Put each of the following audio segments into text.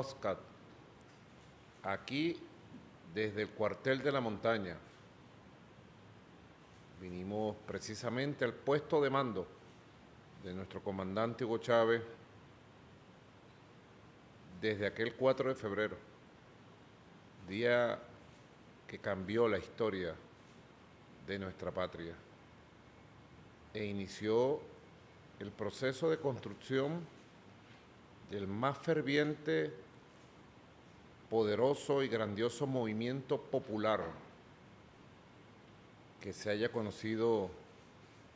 podcast aquí desde el cuartel de la montaña. Vinimos precisamente al puesto de mando de nuestro comandante Hugo Chávez desde aquel 4 de febrero, día que cambió la historia de nuestra patria e inició el proceso de construcción del más ferviente, poderoso y grandioso movimiento popular que se haya conocido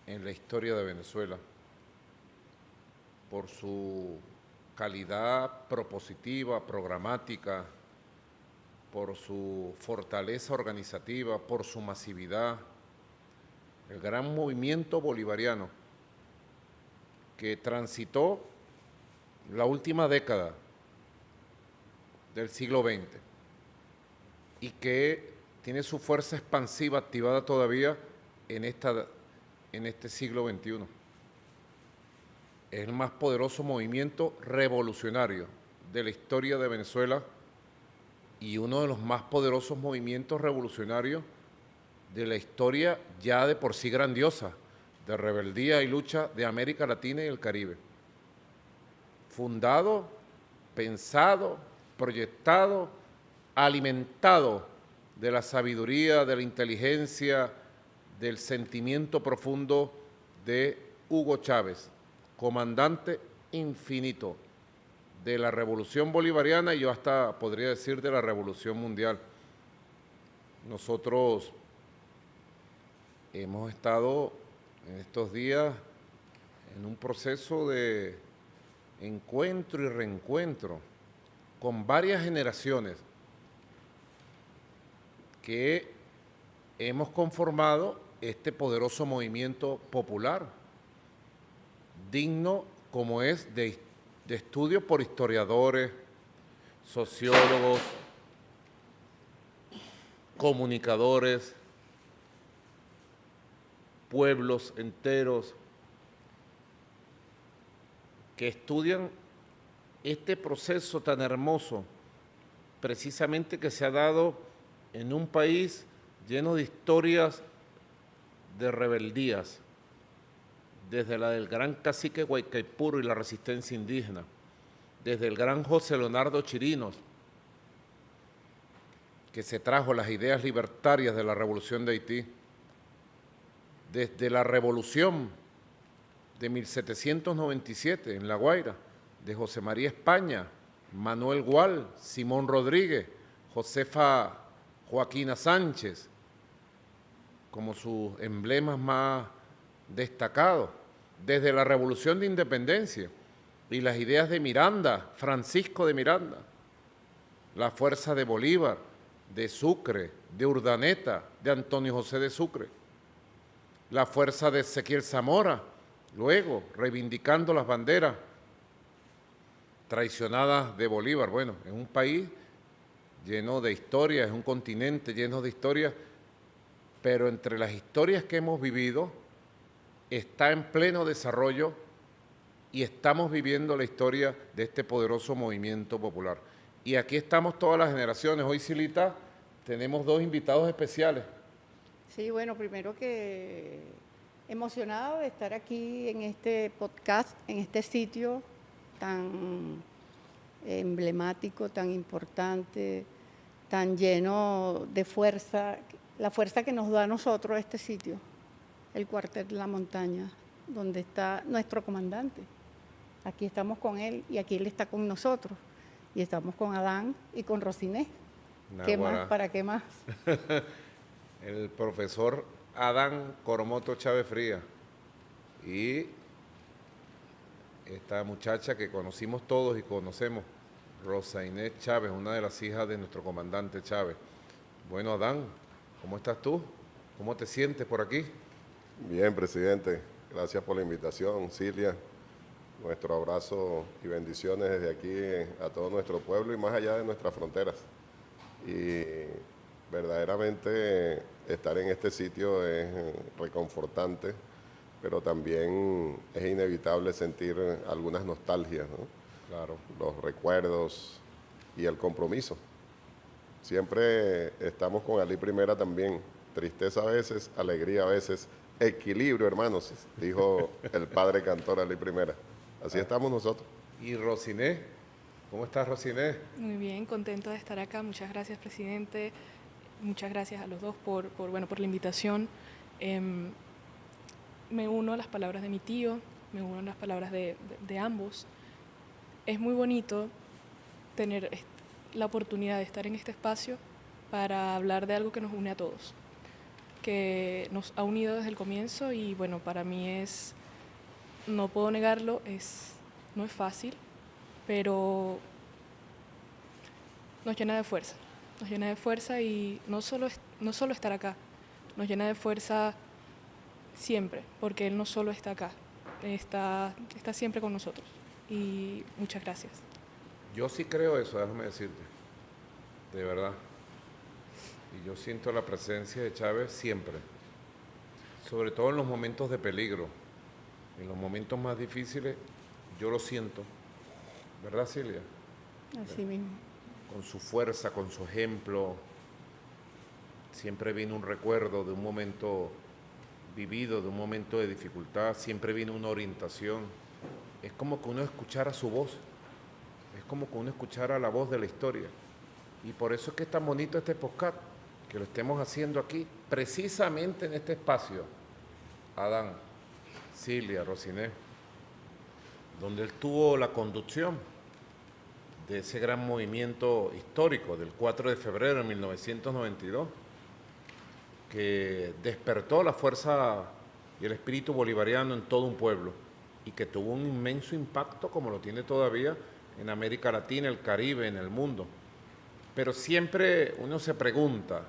en la historia de Venezuela, por su calidad propositiva, programática, por su fortaleza organizativa, por su masividad, el gran movimiento bolivariano que transitó la última década del siglo XX y que tiene su fuerza expansiva activada todavía en este siglo XXI. Es el más poderoso movimiento revolucionario de la historia de Venezuela y uno de los más poderosos movimientos revolucionarios de la historia ya de por sí grandiosa, de rebeldía y lucha de América Latina y el Caribe. Fundado, pensado, proyectado, alimentado de la sabiduría, de la inteligencia, del sentimiento profundo de Hugo Chávez, comandante infinito de la Revolución Bolivariana y yo hasta podría decir de la Revolución Mundial. Nosotros hemos estado en estos días en un proceso de encuentro y reencuentro con varias generaciones que hemos conformado este poderoso movimiento popular, digno como es de estudio por historiadores, sociólogos, comunicadores, pueblos enteros que estudian este proceso tan hermoso, precisamente que se ha dado en un país lleno de historias de rebeldías, desde la del gran cacique Guaycaipuro y la resistencia indígena, desde el gran José Leonardo Chirinos, que se trajo las ideas libertarias de la Revolución de Haití, desde la Revolución de 1797 en La Guaira, de José María España, Manuel Gual, Simón Rodríguez, Josefa Joaquina Sánchez, como sus emblemas más destacados, desde la Revolución de Independencia y las ideas de Miranda, Francisco de Miranda, la fuerza de Bolívar, de Sucre, de Urdaneta, de Antonio José de Sucre, la fuerza de Ezequiel Zamora, luego reivindicando las banderas traicionadas de Bolívar. Bueno, es un país lleno de historias, es un continente lleno de historias, pero entre las historias que hemos vivido está en pleno desarrollo y estamos viviendo la historia de este poderoso movimiento popular. Y aquí estamos todas las generaciones. Hoy, Silita, tenemos dos invitados especiales. Sí, bueno, primero que emocionado de estar aquí en este podcast, en este sitio tan emblemático, tan importante, tan lleno de fuerza, la fuerza que nos da a nosotros este sitio, el cuartel de la montaña, donde está nuestro comandante. Aquí estamos con él y aquí él está con nosotros. Y estamos con Adán y con Rosiné. ¿Qué más? ¿Para qué más? El profesor Adán Coromoto Chávez Frías y esta muchacha que conocimos todos y conocemos, Rosa Inés Chávez, una de las hijas de nuestro comandante Chávez. Bueno, Adán, ¿cómo estás tú? ¿Cómo te sientes por aquí? Bien, presidente. Gracias por la invitación, Cilia. Nuestro abrazo y bendiciones desde aquí a todo nuestro pueblo y más allá de nuestras fronteras. Y verdaderamente estar en este sitio es reconfortante, pero también es inevitable sentir algunas nostalgias, ¿no? Claro. Los recuerdos y el compromiso. Siempre estamos con Ali Primera también, tristeza a veces, alegría a veces, equilibrio, hermanos, dijo el padre cantor Ali Primera. Así estamos nosotros. ¿Y Rosiné? ¿Cómo estás, Rosiné? Muy bien, contento de estar acá. Muchas gracias, presidente. Muchas gracias a los dos por la invitación. Me uno a las palabras de mi tío, me uno a las palabras de ambos. Es muy bonito tener la oportunidad de estar en este espacio para hablar de algo que nos une a todos, que nos ha unido desde el comienzo y bueno, para mí no puedo negarlo, no es fácil, pero nos llena de fuerza y no solo estar acá, nos llena de fuerza siempre, porque Él no solo está acá, está siempre con nosotros y muchas gracias. Yo sí creo eso, déjame decirte, de verdad. Y yo siento la presencia de Chávez siempre, sobre todo en los momentos de peligro, en los momentos más difíciles, yo lo siento, ¿verdad, Silvia? Así mismo. Con su fuerza, con su ejemplo, siempre vino un recuerdo de un momento vivido, de un momento de dificultad, siempre vino una orientación. Es como que uno escuchara su voz, es como que uno escuchara la voz de la historia. Y por eso es que es tan bonito este podcast, que lo estemos haciendo aquí, precisamente en este espacio. Adán, Silvia, Rosiné, donde él tuvo la conducción de ese gran movimiento histórico del 4 de febrero de 1992, que despertó la fuerza y el espíritu bolivariano en todo un pueblo y que tuvo un inmenso impacto, como lo tiene todavía, en América Latina, el Caribe, en el mundo. Pero siempre uno se pregunta,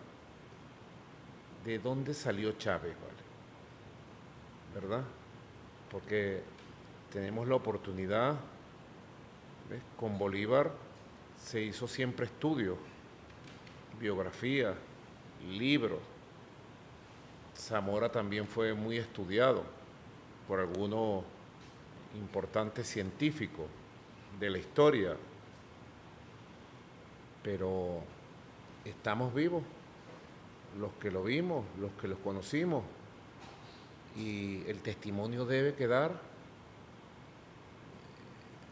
¿de dónde salió Chávez, vale? ¿Verdad? Porque tenemos la oportunidad, ¿ves? Con Bolívar se hizo siempre estudios, biografía, libros. Zamora también fue muy estudiado por algunos importantes científicos de la historia, pero estamos vivos, los que lo vimos, los que los conocimos, y el testimonio debe quedar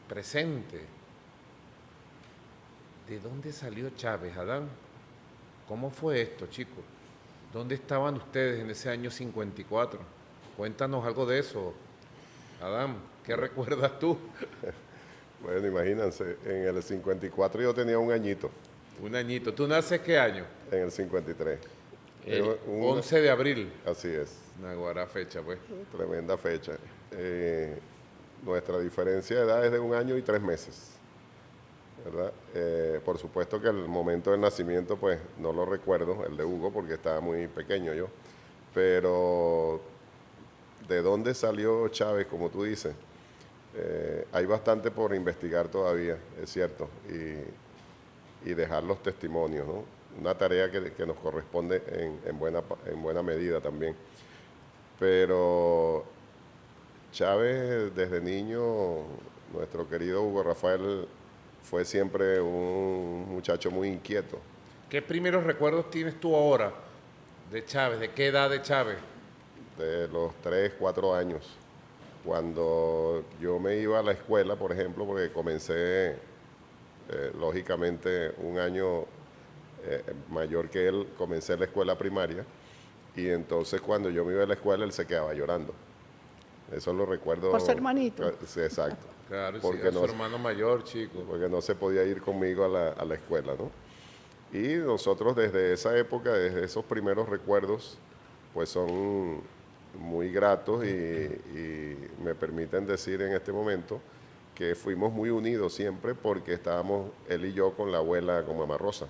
presente. ¿De dónde salió Chávez, Adán? ¿Cómo fue esto, chicos? ¿Dónde estaban ustedes en ese año 54? Cuéntanos algo de eso, Adán. ¿Qué recuerdas tú? Bueno, imagínense, en el 54 yo tenía un añito. Un añito. ¿Tú naces qué año? En el 53. El 11 de abril. Así es. Una guará fecha, pues. Tremenda fecha. Nuestra diferencia de edad es de 1 año y 3 meses, ¿verdad? Por supuesto que el momento del nacimiento, pues, no lo recuerdo, el de Hugo, porque estaba muy pequeño yo. Pero, ¿de dónde salió Chávez, como tú dices? Hay bastante por investigar todavía, es cierto, y dejar los testimonios, ¿no? Una tarea que nos corresponde en buena medida también. Pero Chávez, desde niño, nuestro querido Hugo Rafael, fue siempre un muchacho muy inquieto. ¿Qué primeros recuerdos tienes tú ahora de Chávez? ¿De qué edad de Chávez? De los 3, 4 años. Cuando yo me iba a la escuela, por ejemplo, porque comencé, lógicamente, 1 año mayor que él, comencé la escuela primaria, y entonces cuando yo me iba a la escuela, él se quedaba llorando. Eso lo recuerdo. Por su hermanito. Sí, exacto. Claro, Porque sí, a su hermano mayor, chico. Porque no se podía ir conmigo a la escuela, ¿no? Y nosotros desde esa época, desde esos primeros recuerdos, pues son muy gratos y me permiten decir en este momento que fuimos muy unidos siempre porque estábamos él y yo con la abuela, con mamá Rosa.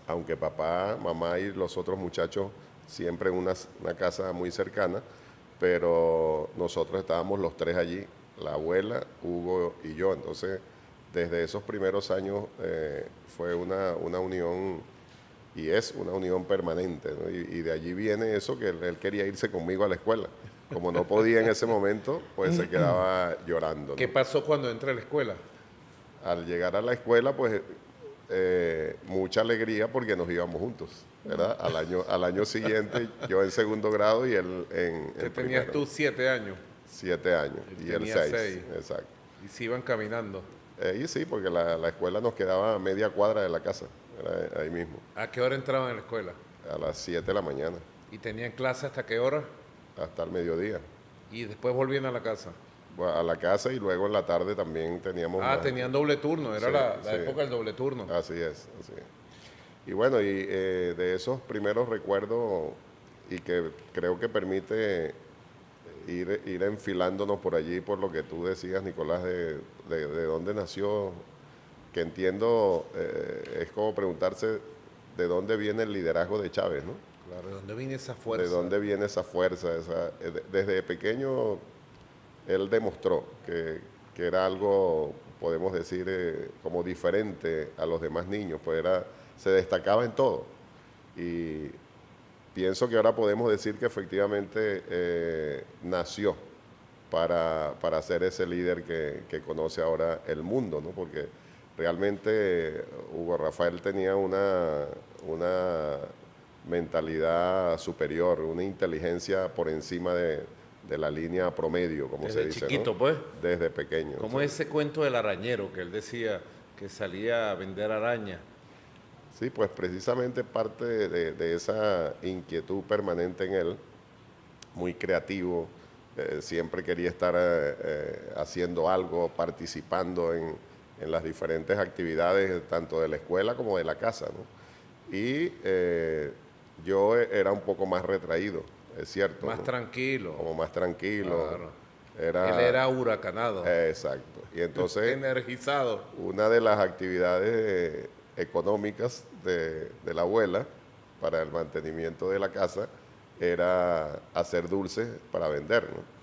Aunque papá, mamá y los otros muchachos siempre en una casa muy cercana, pero nosotros estábamos los 3 allí, la abuela, Hugo y yo. Entonces, desde esos primeros años fue una unión, y es una unión permanente, ¿no? Y de allí viene eso, que él quería irse conmigo a la escuela. Como no podía en ese momento, pues se quedaba llorando, ¿no? ¿Qué pasó cuando entré a la escuela? Al llegar a la escuela, pues mucha alegría porque nos íbamos juntos, ¿verdad? Al año siguiente, yo en segundo grado y él en ¿Qué tenías primero. tú? 7 años. 7 años Él y él tenía 6, seis. exacto. Y se iban caminando. Y sí, porque la escuela nos quedaba a media cuadra de la casa, era ahí mismo, ¿A qué hora entraban en la escuela? a las 7 de la mañana, ¿Y tenían clase hasta qué hora? hasta el mediodía. Y después volvían a la casa. Bueno, a la casa y luego en la tarde también teníamos... Tenían doble turno. Era Sí, la sí. época del doble turno. Así es, así es. Y bueno, de esos primeros recuerdos y que creo que permite ir enfilándonos por allí, por lo que tú decías, Nicolás, de dónde nació, que entiendo, es como preguntarse de dónde viene el liderazgo de Chávez, ¿no? Claro, ¿de dónde viene esa fuerza? De dónde viene esa fuerza. Desde pequeño él demostró que era algo, podemos decir, como diferente a los demás niños, pues se destacaba en todo. Y pienso que ahora podemos decir que efectivamente nació para ser ese líder que conoce ahora el mundo, ¿no? Porque realmente Hugo Rafael tenía una mentalidad superior, una inteligencia por encima de la línea promedio, como Desde se dice, chiquito, ¿no? pues. Desde pequeño. Como sí. ese cuento del arañero que él decía que salía a vender araña. Sí, pues precisamente parte de esa inquietud permanente en él, muy creativo, siempre quería estar haciendo algo, participando en las diferentes actividades, tanto de la escuela como de la casa, ¿no? Y yo era un poco más retraído, es cierto. Más ¿no? tranquilo. Como más tranquilo. Claro. Era, Él era huracanado. Exacto. Y entonces, Energizado. una de las actividades económicas de la abuela para el mantenimiento de la casa era hacer dulces para vender, ¿no?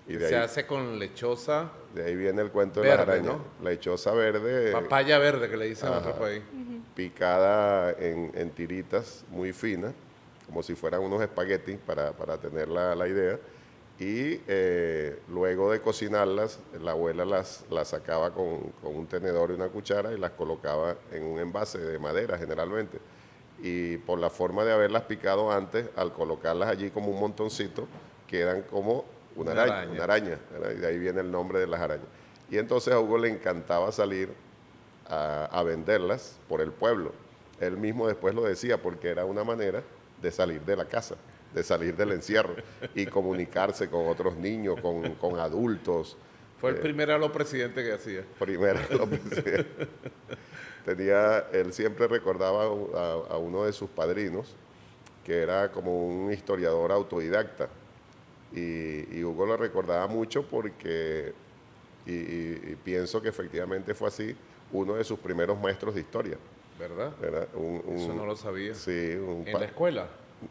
Y Que de se ahí, hace con lechosa, de ahí viene el cuento de verde, las arañas. ¿no? Lechosa verde, papaya verde que le dicen en Ajá. otro país. picada en tiritas muy finas, como si fueran unos espaguetis para tener la idea. Y luego de cocinarlas, la abuela las sacaba con un tenedor y una cuchara y las colocaba en un envase de madera generalmente. Y por la forma de haberlas picado antes, al colocarlas allí como un montoncito, quedan como una araña, ¿verdad? Y de ahí viene el nombre de las arañas. Y entonces a Hugo le encantaba salir a venderlas por el pueblo. Él mismo después lo decía porque era una manera de salir de la casa, de salir del encierro y comunicarse con otros niños, con adultos. Fue el primer a los presidentes que hacía. Primero, él siempre recordaba a uno de sus padrinos, que era como un historiador autodidacta. Y Hugo lo recordaba mucho porque, y pienso que efectivamente fue así, uno de sus primeros maestros de historia. ¿Verdad? ¿Verdad? Eso no lo sabía. Sí, ¿En la escuela?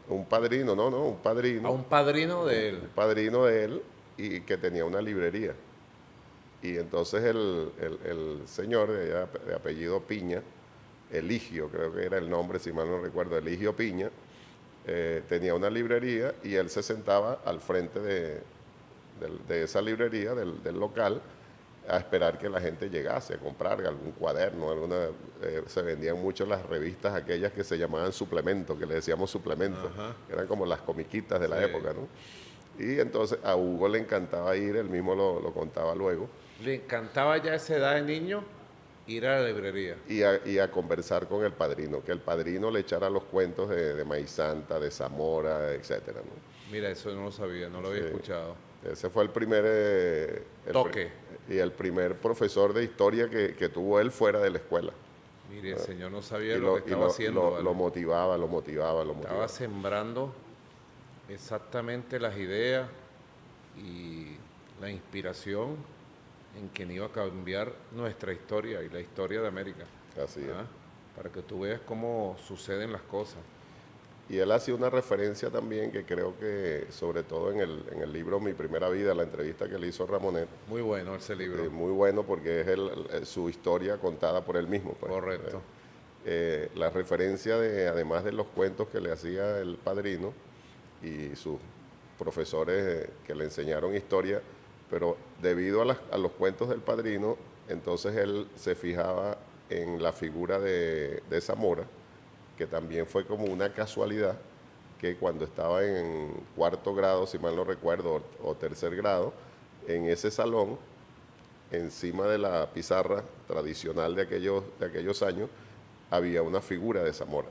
un padrino, un padrino. A un padrino de él. Un padrino de él y que tenía una librería. Y entonces el señor de apellido Piña, Eligio, creo que era el nombre, si mal no recuerdo, Eligio Piña, tenía una librería y él se sentaba al frente de esa librería, del local, a esperar que la gente llegase a comprar algún cuaderno, se vendían mucho las revistas aquellas que se llamaban suplementos, que le decíamos suplementos, eran como las comiquitas de la época, ¿no? Y entonces a Hugo le encantaba ir, él mismo lo contaba luego. Le encantaba ya a esa edad de niño ir a la librería. Y a conversar con el padrino, que el padrino le echara los cuentos de Maíz Santa, de Zamora, etcétera, ¿no? Mira, eso no lo sabía, no lo había Sí. escuchado. Ese fue el primer... Toque. Y el primer profesor de historia que tuvo él fuera de la escuela. Mire, el señor no sabía Y lo que estaba haciendo. ¿vale? lo motivaba. Estaba sembrando exactamente las ideas y la inspiración en quien iba a cambiar nuestra historia y la historia de América. Así es. Para que tú veas cómo suceden las cosas. Y él hacía una referencia también que creo que, sobre todo en el libro Mi Primera Vida, la entrevista que le hizo Ramonet, Muy bueno ese libro. muy bueno porque es su historia contada por él mismo. Pues. Correcto. La referencia además de los cuentos que le hacía el padrino y sus profesores que le enseñaron historia, pero debido a los cuentos del padrino, entonces él se fijaba en la figura de Zamora, que también fue como una casualidad, que cuando estaba en cuarto grado, si mal no recuerdo, o tercer grado, en ese salón, encima de la pizarra tradicional de aquellos años, había una figura de Zamora.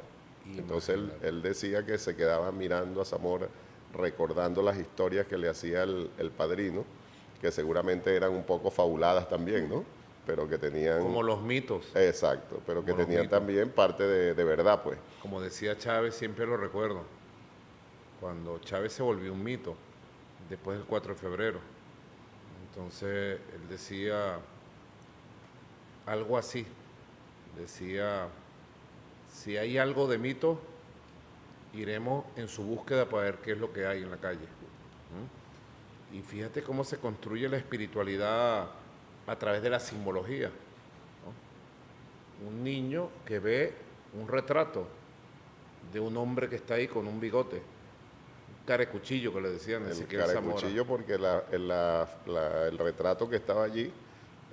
Entonces él decía que se quedaba mirando a Zamora, recordando las historias que le hacía el padrino, que seguramente eran un poco fabuladas también, ¿no? Pero que tenían... Como los mitos. Exacto, pero que Como los tenían mitos. también parte de verdad, pues. Como decía Chávez, siempre lo recuerdo, cuando Chávez se volvió un mito, después del 4 de febrero. Entonces, él decía algo así, decía, si hay algo de mito, iremos en su búsqueda para ver qué es lo que hay en la calle. ¿Mm? Y fíjate cómo se construye la espiritualidad a través de la simbología, ¿no? Un niño que ve un retrato de un hombre que está ahí con un bigote, un carecuchillo que le decían, El Ezequiel Zamora. carecuchillo, porque el retrato que estaba allí,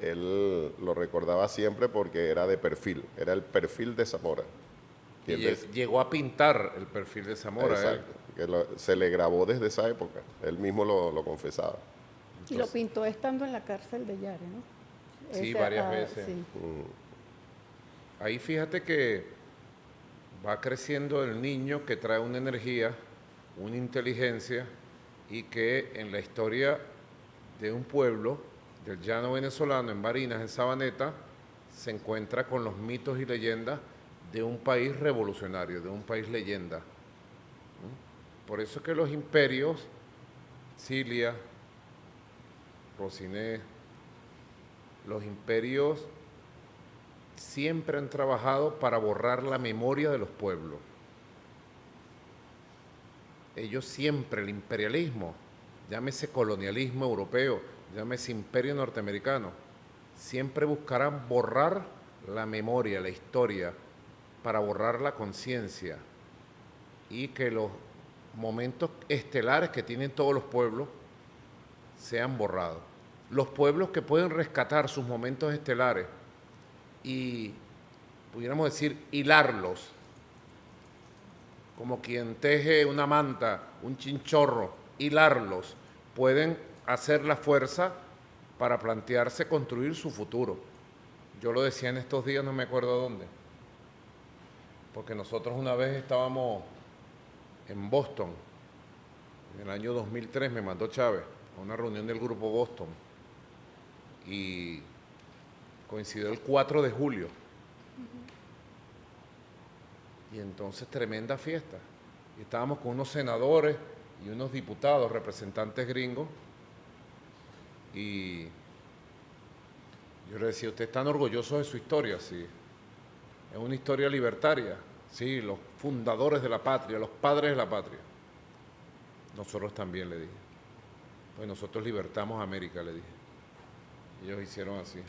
él lo recordaba siempre porque era de perfil, era el perfil de Zamora. Y llegó a pintar el perfil de Zamora. Exacto, que se le grabó desde esa época, él mismo lo confesaba. Y lo pintó estando en la cárcel de Yare, ¿no? Sí, varias veces. Sí. Ahí fíjate que va creciendo el niño que trae una energía, una inteligencia, y que en la historia de un pueblo, del llano venezolano, en Barinas, en Sabaneta, se encuentra con los mitos y leyendas de un país revolucionario, de un país leyenda. Por eso es que los imperios, Cilia, Rosiné, los imperios siempre han trabajado para borrar la memoria de los pueblos. Ellos siempre, el imperialismo, llámese colonialismo europeo, llámese imperio norteamericano, siempre buscarán borrar la memoria, la historia, para borrar la conciencia y que los momentos estelares que tienen todos los pueblos sean borrados. Los pueblos que pueden rescatar sus momentos estelares y, pudiéramos decir, hilarlos, como quien teje una manta, un chinchorro, hilarlos, pueden hacer la fuerza para plantearse construir su futuro. Yo lo decía en estos días, no me acuerdo dónde, porque nosotros una vez estábamos en Boston, en el año 2003 me mandó Chávez a una reunión del grupo Boston y coincidió el 4 de julio. Y entonces tremenda fiesta. Y estábamos con unos senadores y unos diputados, representantes gringos, y yo le decía, ¿ustedes están orgullosos de su historia? Sí. Es una historia libertaria. Sí, los fundadores de la patria, los padres de la patria. Nosotros también, le dije. Pues nosotros libertamos a América, le dije. Ellos hicieron así.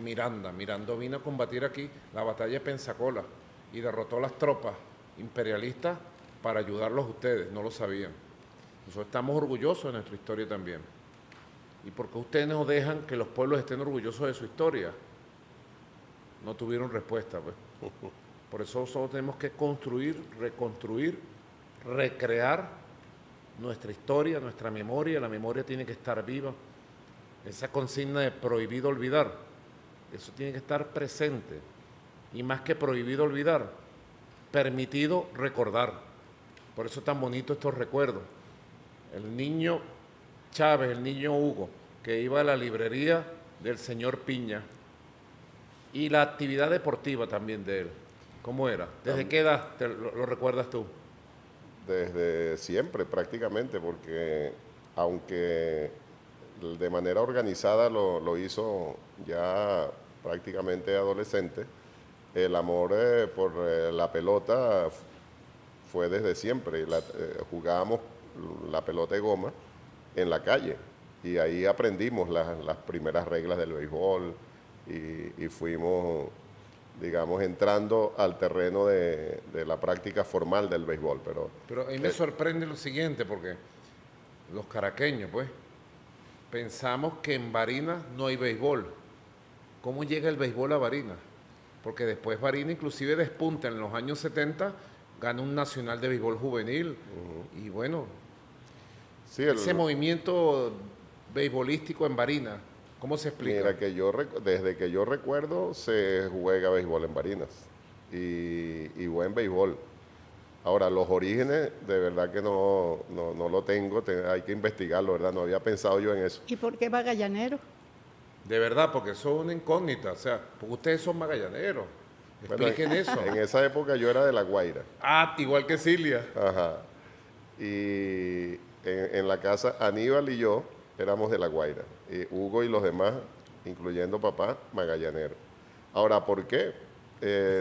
Miranda vino a combatir aquí la batalla de Pensacola y derrotó a las tropas imperialistas para ayudarlos a ustedes, no lo sabían. Nosotros estamos orgullosos de nuestra historia también. ¿Y por qué ustedes no dejan que los pueblos estén orgullosos de su historia? No tuvieron respuesta, pues. Por eso nosotros tenemos que construir, reconstruir, recrear nuestra historia, nuestra memoria. La memoria tiene que estar viva. Esa consigna de prohibido olvidar, eso tiene que estar presente. Y más que prohibido olvidar, permitido recordar. Por eso es tan bonito estos recuerdos. El niño Chávez, el niño Hugo, que iba a la librería del señor Piña, y la actividad deportiva también de él. ¿Cómo era? ¿Desde qué edad lo recuerdas tú? Desde siempre prácticamente, porque aunque de manera organizada lo hizo ya prácticamente adolescente, el amor por la pelota fue desde siempre. Jugábamos la pelota de goma en la calle y ahí aprendimos las primeras reglas del béisbol y fuimos, digamos, entrando al terreno de la práctica formal del béisbol. Pero a mí me sorprende lo siguiente, porque los caraqueños, pues, pensamos que en Barinas no hay béisbol. ¿Cómo llega el béisbol a Barinas? porque después Barinas inclusive despunta en los años 70, gana un nacional de béisbol juvenil, y bueno, Sí, ese movimiento beisbolístico en Barinas, ¿cómo se explica? mira, desde que yo recuerdo se juega béisbol en Barinas y buen béisbol. Ahora, los orígenes, de verdad que no lo tengo, hay que investigarlo, ¿verdad? No había pensado yo en eso. ¿Y por qué Magallanero? De verdad, porque eso es una incógnita, o sea, porque ustedes son magallaneros, Bueno, expliquen eso. En esa época yo era de La Guaira. Ah, igual que Cilia. Ajá. Y en la casa, Aníbal y yo éramos de La Guaira. Y Hugo y los demás, incluyendo papá, magallanero. Ahora, ¿por qué?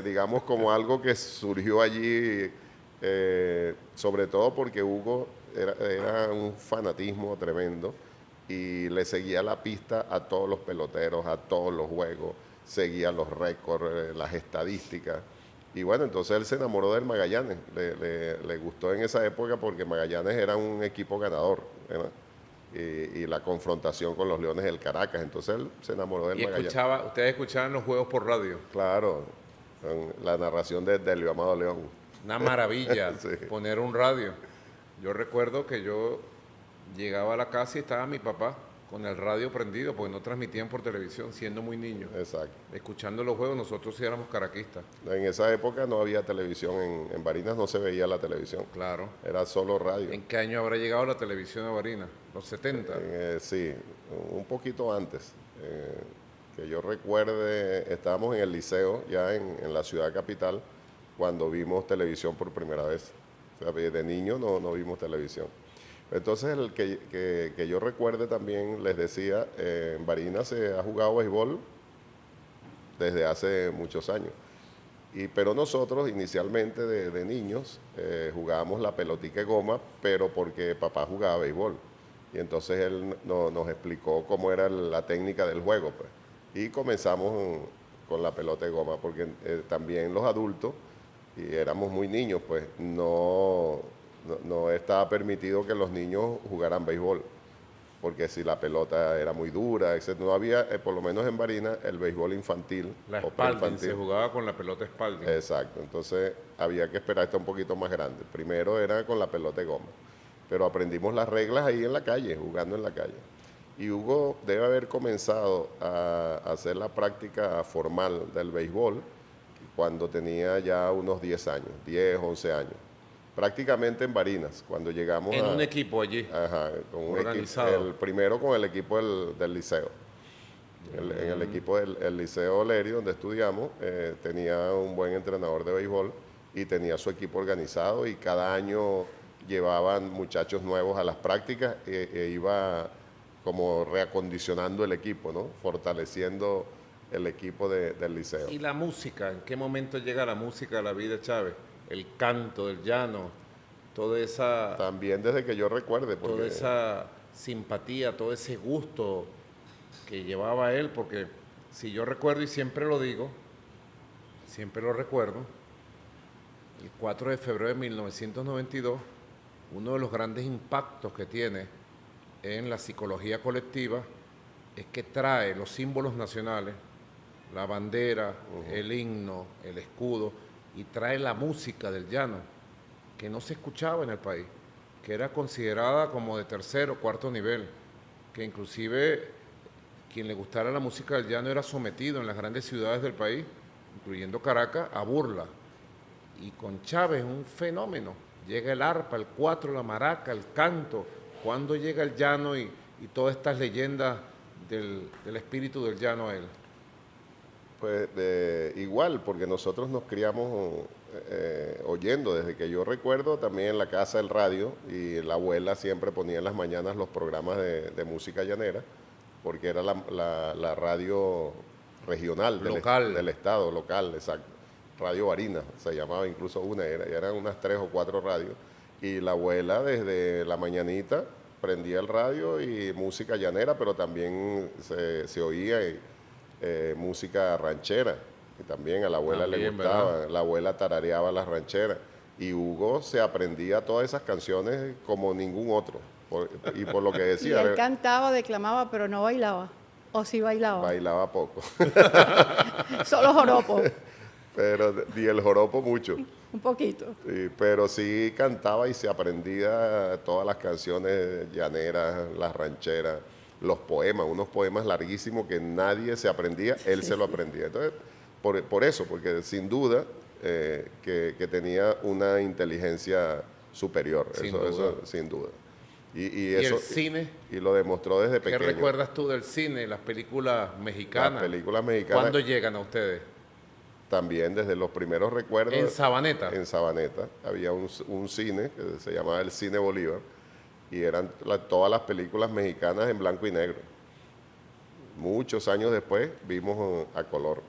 Digamos como algo que surgió allí, sobre todo porque Hugo era un fanatismo tremendo y le seguía la pista a todos los peloteros, a todos los juegos, seguía los récords, las estadísticas. Y bueno, entonces él se enamoró del Magallanes, le gustó en esa época porque Magallanes era un equipo ganador, ¿verdad? Y la confrontación con los Leones del Caracas, entonces él se enamoró del Y Magallanes. ustedes escuchaban los juegos por radio. Claro, con la narración de Delio Amado León. Una maravilla Sí. poner un radio. Yo recuerdo que yo llegaba a la casa y estaba mi papá con el radio prendido, porque no transmitían por televisión, siendo muy niño. Exacto. Escuchando los juegos, nosotros sí éramos caraquistas. En esa época no había televisión, en Barinas no se veía la televisión, Claro. era solo radio. ¿En qué año habrá llegado la televisión a Barinas? ¿Los 70? Sí, un poquito antes. Que yo recuerde, estábamos en el liceo, ya en la ciudad capital, cuando vimos televisión por primera vez. O sea, de niño no vimos televisión. Entonces, el que yo recuerde también, les decía, en Barinas se ha jugado béisbol desde hace muchos años. Pero nosotros, inicialmente de niños, jugábamos la pelotica de goma, pero porque papá jugaba béisbol. Y entonces él nos explicó cómo era la técnica del juego, pues. Y comenzamos con la pelota de goma, porque también los adultos, y éramos muy niños, pues no estaba permitido que los niños jugaran béisbol, porque si la pelota era muy dura, etc. No había, por lo menos en Barinas, el béisbol infantil. La o Spalding, preinfantil. se jugaba con la pelota Spalding. Exacto, entonces había que esperar hasta un poquito más grande. Primero era con la pelota de goma, pero aprendimos las reglas ahí en la calle, jugando en la calle. Y Hugo debe haber comenzado a hacer la práctica formal del béisbol cuando tenía ya unos 10 años, 10, 11 años. Prácticamente en Barinas, cuando llegamos En un equipo allí. Ajá, con un Organizado. equipo, el primero con el equipo del liceo. En el equipo del Liceo Lerio, donde estudiamos, tenía un buen entrenador de béisbol y tenía su equipo organizado y cada año llevaban muchachos nuevos a las prácticas e iba como reacondicionando el equipo, ¿no? Fortaleciendo el equipo del liceo. ¿Y la música? ¿En qué momento llega la música a la vida de Chávez? El canto del llano, toda esa, También desde que yo recuerde, porque toda esa simpatía, todo ese gusto que llevaba él, porque si yo recuerdo, y siempre lo digo, siempre lo recuerdo, el 4 de febrero de 1992, uno de los grandes impactos que tiene en la psicología colectiva es que trae los símbolos nacionales, la bandera, el himno, el escudo, y trae la música del llano, que no se escuchaba en el país, que era considerada como de tercero o cuarto nivel, que inclusive quien le gustara la música del llano era sometido en las grandes ciudades del país, incluyendo Caracas, a burla. Y con Chávez un fenómeno. Llega el arpa, el cuatro, la maraca, el canto. ¿Cuándo llega el llano y todas estas leyendas del espíritu del llano a él? pues igual, porque nosotros nos criamos oyendo, desde que yo recuerdo, también en la casa el radio, y la abuela siempre ponía en las mañanas los programas de música llanera, porque era la radio regional Local. del estado, local, exacto. Radio Barinas, se llamaba incluso una, eran unas 3 o 4 radios, y la abuela desde la mañanita prendía el radio y música llanera, pero también se oía música ranchera, que también a la abuela le También, gustaba, ¿verdad? la abuela tarareaba las rancheras, y Hugo se aprendía todas esas canciones como ningún otro, y por lo que Y decía, él cantaba, declamaba, pero no bailaba. O sí bailaba. bailaba poco. Solo joropo. pero ni el joropo mucho. Un poquito. Sí, pero sí cantaba y se aprendía todas las canciones llaneras, las rancheras, los poemas, unos poemas larguísimos que nadie se aprendía, él se lo aprendía. Entonces, por eso, porque sin duda que tenía una inteligencia superior, eso sin duda. ¿Y eso, el cine? Y lo demostró desde ¿Qué pequeño. recuerdas tú del cine, las películas mexicanas? Las películas mexicanas. ¿Cuándo llegan a ustedes? También desde los primeros recuerdos. ¿En Sabaneta? En Sabaneta. Había un cine que se llamaba el Cine Bolívar y eran todas las películas mexicanas en blanco y negro. Muchos años después vimos a color.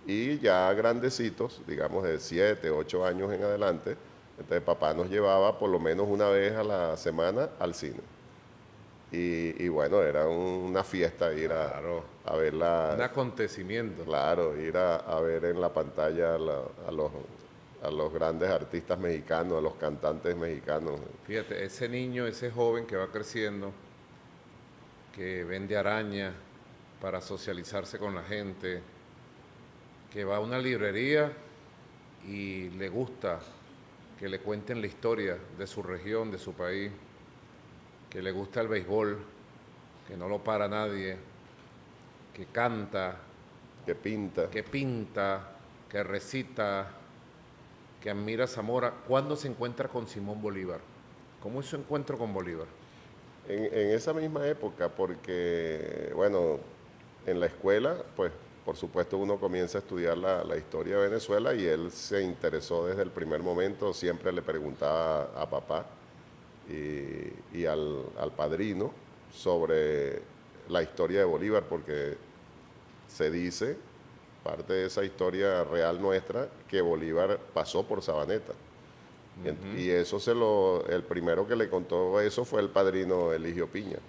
Y ya grandecitos, digamos de 7, 8 años en adelante, entonces papá nos llevaba por lo menos una vez a la semana al cine. Y bueno, era una fiesta ir a verla. Un acontecimiento. Claro, ir a ver en la pantalla a los grandes artistas mexicanos, a los cantantes mexicanos. Fíjate, ese niño, ese joven que va creciendo, que vende araña para socializarse con la gente, que va a una librería y le gusta que le cuenten la historia de su región, de su país, que le gusta el béisbol, que no lo para nadie, que canta, que pinta, que recita, que admira a Zamora. ¿Cuándo se encuentra con Simón Bolívar? ¿Cómo es su encuentro con Bolívar? En esa misma época, porque, bueno, en la escuela, pues, por supuesto, uno comienza a estudiar la historia de Venezuela y él se interesó desde el primer momento, siempre le preguntaba a papá y al padrino sobre la historia de Bolívar, porque se dice, parte de esa historia real nuestra, que Bolívar pasó por Sabaneta. Y eso el primero que le contó eso fue el padrino Eligio Piña.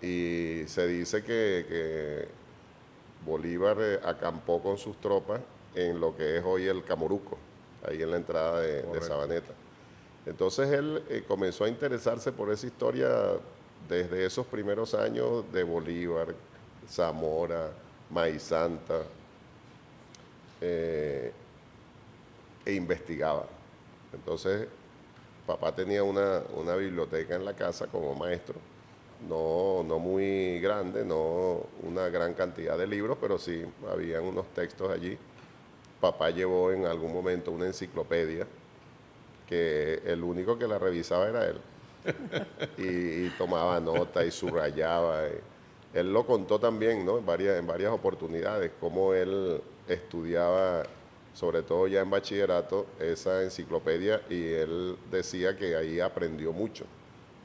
Y se dice que Bolívar acampó con sus tropas en lo que es hoy el Camoruco, ahí en la entrada de Sabaneta. Entonces él comenzó a interesarse por esa historia desde esos primeros años de Bolívar, Zamora, Maíz Santa, e investigaba. Entonces papá tenía una biblioteca en la casa como maestro, no muy grande, no una gran cantidad de libros, pero sí habían unos textos allí. Papá llevó en algún momento una enciclopedia que el único que la revisaba era él. y tomaba nota y subrayaba. Él lo contó también, ¿no? En varias oportunidades, cómo él estudiaba, sobre todo ya en bachillerato, esa enciclopedia, y él decía que ahí aprendió mucho.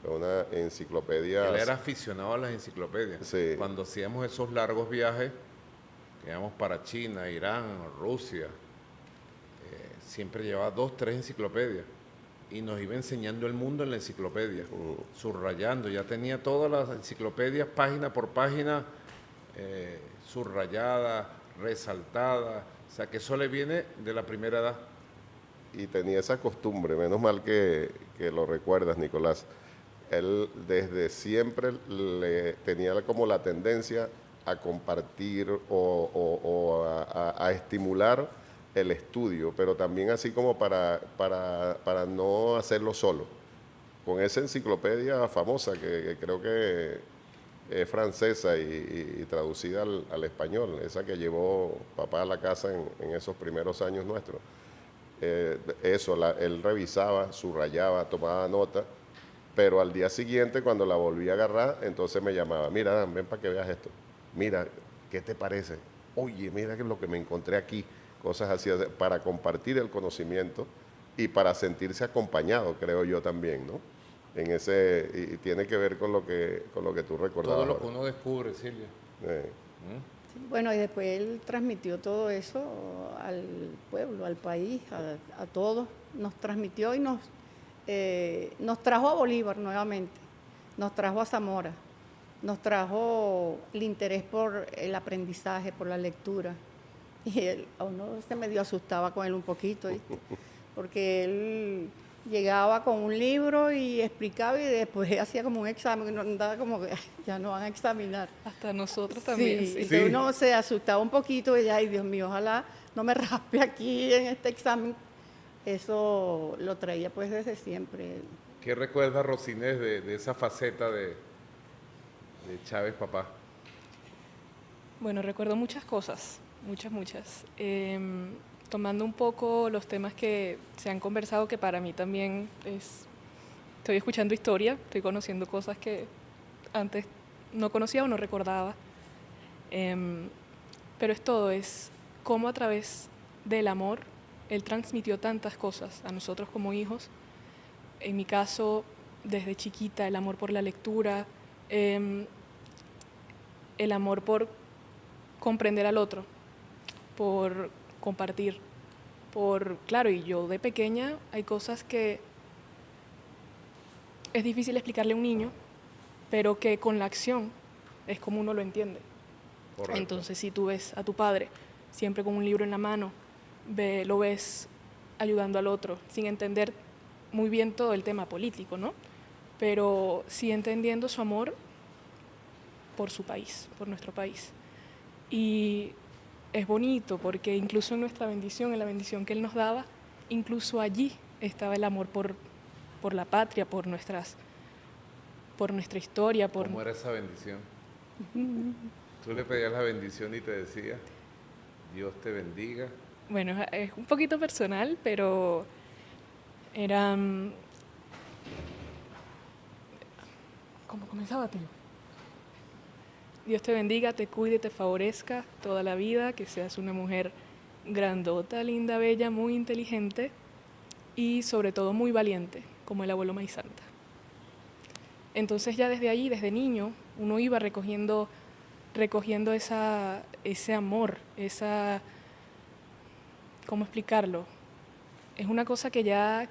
Una enciclopedia. Él era aficionado a las enciclopedias. Sí. Cuando hacíamos esos largos viajes, que íbamos para China, Irán, Rusia, siempre llevaba 2, 3 enciclopedias y nos iba enseñando el mundo en la enciclopedia, subrayando. Ya tenía todas las enciclopedias página por página, subrayada, resaltada. O sea, que eso le viene de la primera edad. Y tenía esa costumbre, menos mal que lo recuerdas, Nicolás. Él desde siempre tenía como la tendencia a compartir o a estimular el estudio, pero también así como para no hacerlo solo. Con esa enciclopedia famosa que creo que es francesa y traducida al español, esa que llevó papá a la casa en esos primeros años nuestros. Él revisaba, subrayaba, tomaba nota, pero al día siguiente cuando la volví a agarrar, entonces me llamaba, mira, Dan, ven para que veas esto, mira, ¿qué te parece? Oye, mira que lo que me encontré aquí, cosas así, para compartir el conocimiento y para sentirse acompañado, creo yo también, ¿no? Y tiene que ver con lo que tú recordabas. Todo lo que uno descubre, Silvia. Sí, bueno, y después él transmitió todo eso al pueblo, al país, a todos. Nos transmitió y nos trajo a Bolívar nuevamente, nos trajo a Zamora, nos trajo el interés por el aprendizaje, por la lectura. Y a uno se medio asustaba con él un poquito, ¿viste? Porque él llegaba con un libro y explicaba y después hacía como un examen, y andaba como que ya no van a examinar. Hasta nosotros también. Sí, entonces uno se asustaba un poquito y ya, ay Dios mío, ojalá no me raspe aquí en este examen. Eso lo traía pues desde siempre. ¿Qué recuerda Rosinés de esa faceta de Chávez papá? Bueno, recuerdo muchas cosas, muchas. Tomando un poco los temas que se han conversado, que para mí también estoy escuchando historia, estoy conociendo cosas que antes no conocía o no recordaba. Pero es cómo a través del amor él transmitió tantas cosas a nosotros como hijos. En mi caso, desde chiquita, el amor por la lectura, el amor por comprender al otro, por compartir, claro, y yo de pequeña hay cosas que es difícil explicarle a un niño, pero que con la acción es como uno lo entiende. Correcto. Entonces, si tú ves a tu padre siempre con un libro en la mano, lo ves ayudando al otro, sin entender muy bien todo el tema político, ¿no? Pero sí entendiendo su amor por su país, por nuestro país. Y es bonito porque incluso en nuestra bendición, en la bendición que Él nos daba, incluso allí estaba el amor por la patria, por nuestra historia. ¿Cómo era esa bendición? Tú le pedías la bendición y te decía, Dios te bendiga. Bueno, es un poquito personal, pero era... ¿Cómo comenzaba, tío? Dios te bendiga, te cuide, te favorezca toda la vida, que seas una mujer grandota, linda, bella, muy inteligente y sobre todo muy valiente, como el abuelo Maizanta. Entonces ya desde allí, desde niño, uno iba recogiendo ese amor, ¿cómo explicarlo? Es una cosa que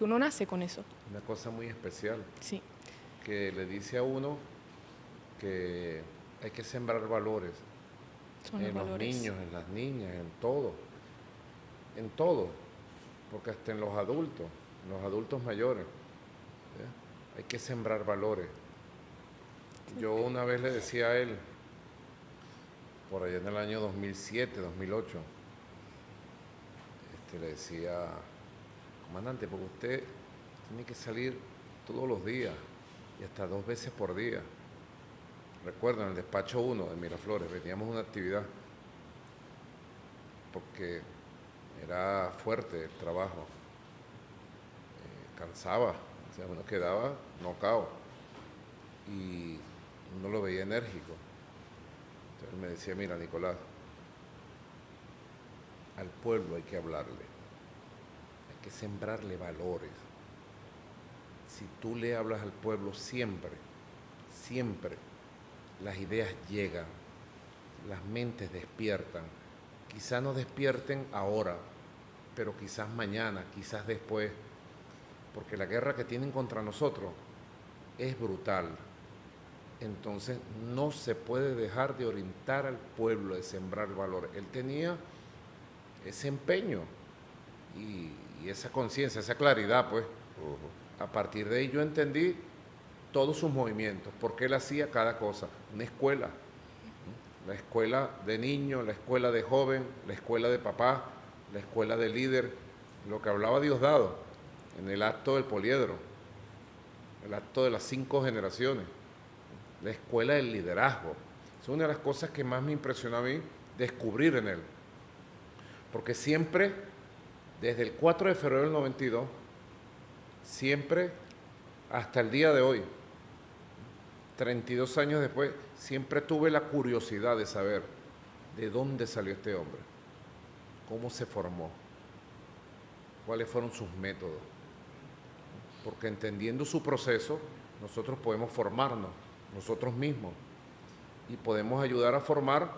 uno nace con eso. Una cosa muy especial. Sí. Que le dice a uno que hay que sembrar valores. Son en los los valores. niños, en las niñas, en todo, porque hasta en los adultos mayores, ¿sí? Hay que sembrar valores. Yo una vez le decía a él, por allá en el año 2007, 2008, le decía, comandante, porque usted tiene que salir todos los días y hasta 2 veces por día. Recuerdo, en el despacho 1 de Miraflores, veníamos a una actividad porque era fuerte el trabajo, cansaba, o sea, uno quedaba knockout y uno lo veía enérgico. Entonces él me decía, mira, Nicolás, al pueblo hay que hablarle, hay que sembrarle valores. Si tú le hablas al pueblo siempre, las ideas llegan, las mentes despiertan. Quizás no despierten ahora, pero quizás mañana, quizás después, porque la guerra que tienen contra nosotros es brutal. Entonces no se puede dejar de orientar al pueblo, de sembrar valores. Él tenía ese empeño y esa conciencia, esa claridad, pues. A partir de ahí yo entendí todos sus movimientos, porque él hacía cada cosa. Una escuela, la escuela de niño, la escuela de joven, la escuela de papá, la escuela de líder, lo que hablaba Diosdado en el acto del poliedro, el acto de las 5 generaciones, la escuela del liderazgo. Es una de las cosas que más me impresionó a mí descubrir en él, porque siempre, desde el 4 de febrero del 92, siempre hasta el día de hoy, 32 años después, siempre tuve la curiosidad de saber de dónde salió este hombre, cómo se formó, cuáles fueron sus métodos. Porque entendiendo su proceso, nosotros podemos formarnos nosotros mismos y podemos ayudar a formar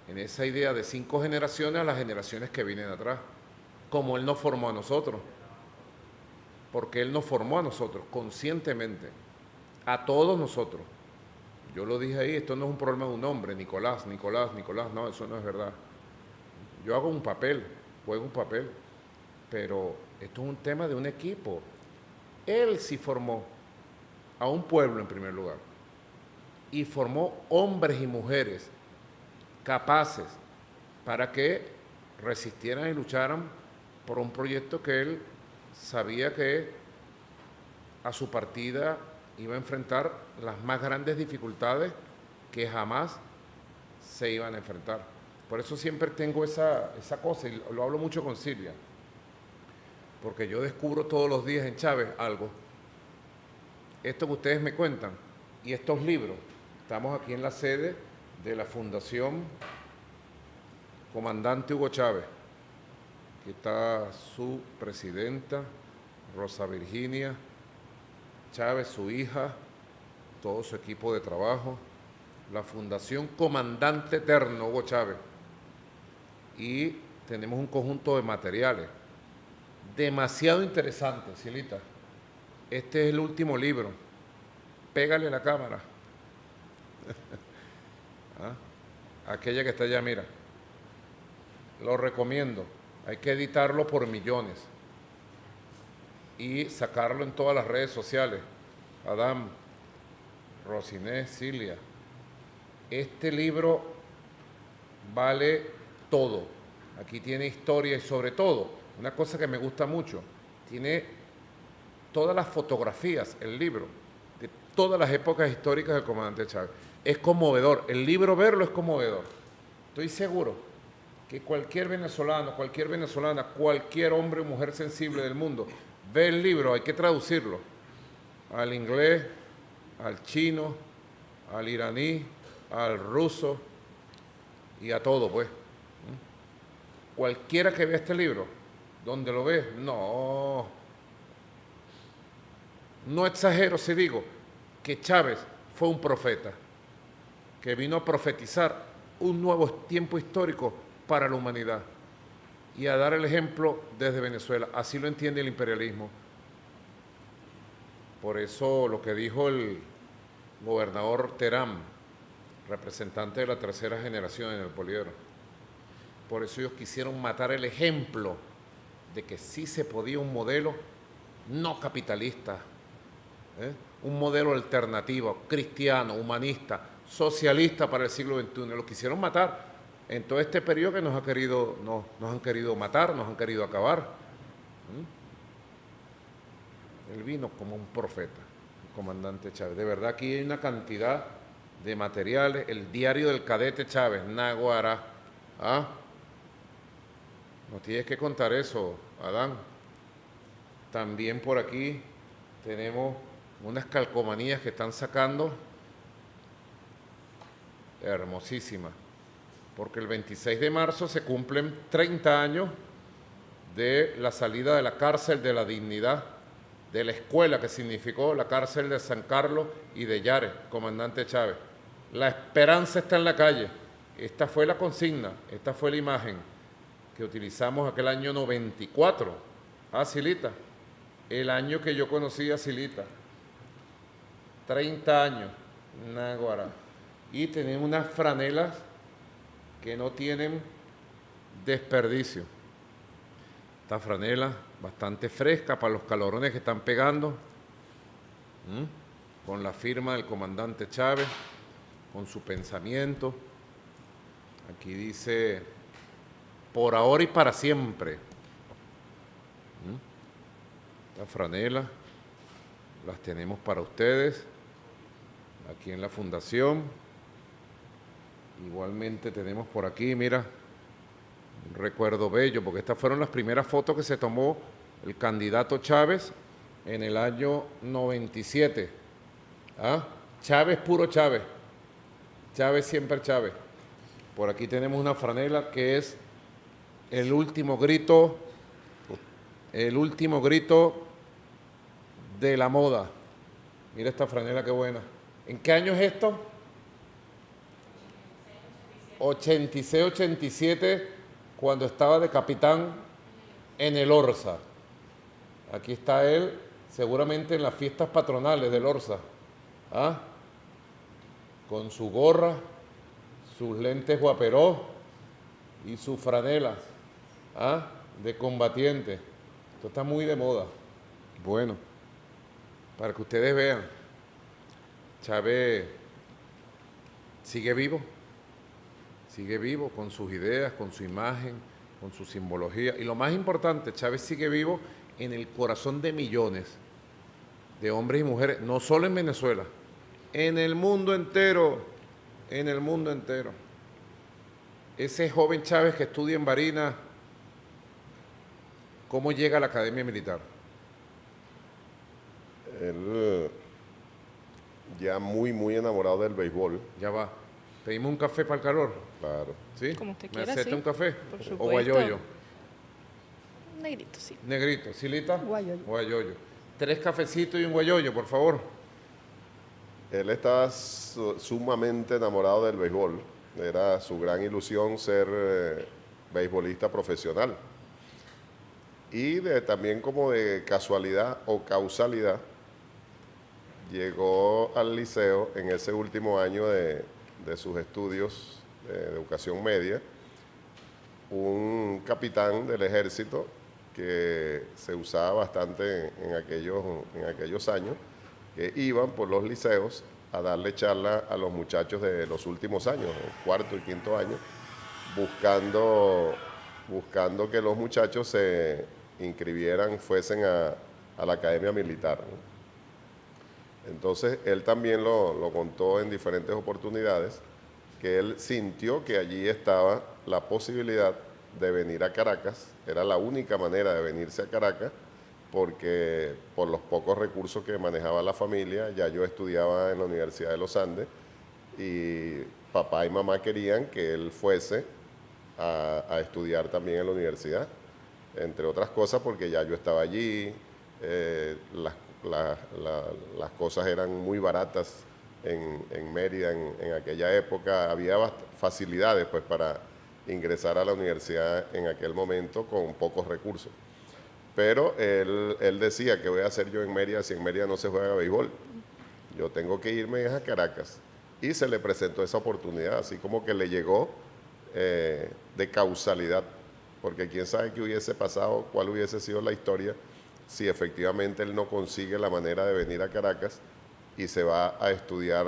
en esa idea de 5 generaciones a las generaciones que vienen atrás, como él nos formó a nosotros. Porque él nos formó a nosotros conscientemente, a todos nosotros. Yo lo dije ahí, esto no es un problema de un hombre, Nicolás, no, eso no es verdad. Yo hago un papel, juego un papel, pero esto es un tema de un equipo. Él sí formó a un pueblo en primer lugar y formó hombres y mujeres capaces para que resistieran y lucharan por un proyecto que él sabía que a su partida iba a enfrentar las más grandes dificultades que jamás se iban a enfrentar. Por eso siempre tengo esa cosa, y lo hablo mucho con Silvia, porque yo descubro todos los días en Chávez algo. Esto que ustedes me cuentan y estos libros, estamos aquí en la sede de la Fundación Comandante Hugo Chávez. Aquí está su presidenta, Rosa Virginia Chávez, su hija, todo su equipo de trabajo, la Fundación Comandante Eterno Hugo Chávez. Y tenemos un conjunto de materiales demasiado interesantes, Silita. Este es el último libro. Pégale la cámara. ¿Ah? Aquella que está allá, mira. Lo recomiendo. Hay que editarlo por millones y sacarlo en todas las redes sociales. Adán, Rosinés, Cilia. Este libro vale todo. Aquí tiene historia y sobre todo, una cosa que me gusta mucho, tiene todas las fotografías, el libro, de todas las épocas históricas del comandante Chávez. Es conmovedor. El libro verlo es conmovedor. Estoy seguro que cualquier venezolano, cualquier venezolana, cualquier hombre o mujer sensible del mundo ve el libro, hay que traducirlo al inglés, al chino, al iraní, al ruso y a todo, pues. Cualquiera que vea este libro, donde lo ve, no exagero si digo que Chávez fue un profeta, que vino a profetizar un nuevo tiempo histórico para la humanidad y a dar el ejemplo desde Venezuela. Así lo entiende el imperialismo. Por eso lo que dijo el gobernador Terán, representante de la tercera generación en el Poliedro, por eso ellos quisieron matar el ejemplo de que sí se podía un modelo no capitalista, un modelo alternativo, cristiano, humanista, socialista para el siglo XXI. Lo quisieron matar en todo este periodo que nos han querido matar, nos han querido acabar. Él vino como un profeta, el comandante Chávez. De verdad, aquí hay una cantidad de materiales. El diario del cadete Chávez, Naguará. Nos tienes que contar eso, Adán. También por aquí tenemos unas calcomanías que están sacando, hermosísimas, porque el 26 de marzo se cumplen 30 años de la salida de la cárcel de la Dignidad, de la escuela que significó la cárcel de San Carlos y de Yare, comandante Chávez. La esperanza está en la calle. Esta fue la consigna, esta fue la imagen que utilizamos aquel año 94. Silita, el año que yo conocí a Silita. 30 años, Naguará. Y tenemos unas franelas que no tienen desperdicio. Esta franela bastante fresca para los calorones que están pegando, con la firma del comandante Chávez, con su pensamiento. Aquí dice, por ahora y para siempre. Estas franelas las tenemos para ustedes, aquí en la fundación. Igualmente tenemos por aquí, mira, un recuerdo bello, porque estas fueron las primeras fotos que se tomó el candidato Chávez en el año 97. Chávez puro Chávez. Chávez siempre Chávez. Por aquí tenemos una franela que es el último grito de la moda. Mira esta franela qué buena. ¿En qué año es esto? 86, 87, cuando estaba de capitán en el Orsa. Aquí está él, seguramente en las fiestas patronales del Orsa. Con su gorra, sus lentes guaperó y sus franelas de combatiente. Esto está muy de moda. Bueno, para que ustedes vean, Chávez sigue vivo con sus ideas, con su imagen, con su simbología. Y lo más importante, Chávez sigue vivo en el corazón de millones de hombres y mujeres, no solo en Venezuela, en el mundo entero, en el mundo entero. Ese joven Chávez que estudia en Barinas, ¿cómo llega a la Academia Militar? Él ya muy enamorado del béisbol, Ya va. Pedimos un café para el calor, claro. ¿sí? Como usted ¿Me quiera, acepta sí. un café? Por ¿O supuesto. guayoyo? Negrito, sí. Negrito, ¿silita? Guayoyo. Guayoyo. 3 cafecitos y un guayoyo, por favor. Él estaba sumamente enamorado del béisbol. Era su gran ilusión ser beisbolista profesional. Y también como de casualidad o causalidad, llegó al liceo en ese último año de sus estudios de educación media, un capitán del ejército que se usaba bastante en aquellos años, que iban por los liceos a darle charla a los muchachos de los últimos años, el cuarto y quinto año, buscando que los muchachos se inscribieran, fuesen a la academia militar, ¿no? Entonces, él también lo contó en diferentes oportunidades, que él sintió que allí estaba la posibilidad de venir a Caracas, era la única manera de venirse a Caracas, porque por los pocos recursos que manejaba la familia, ya yo estudiaba en la Universidad de los Andes, y papá y mamá querían que él fuese a estudiar también en la universidad, entre otras cosas porque ya yo estaba allí, las cosas eran muy baratas en Mérida en aquella época, había facilidades pues para ingresar a la universidad en aquel momento con pocos recursos. Pero él decía, ¿qué voy a hacer yo en Mérida si en Mérida no se juega béisbol? Yo tengo que irme a Caracas. Y se le presentó esa oportunidad, así como que le llegó de causalidad, porque quién sabe qué hubiese pasado, cuál hubiese sido la historia si efectivamente él no consigue la manera de venir a Caracas y se va a estudiar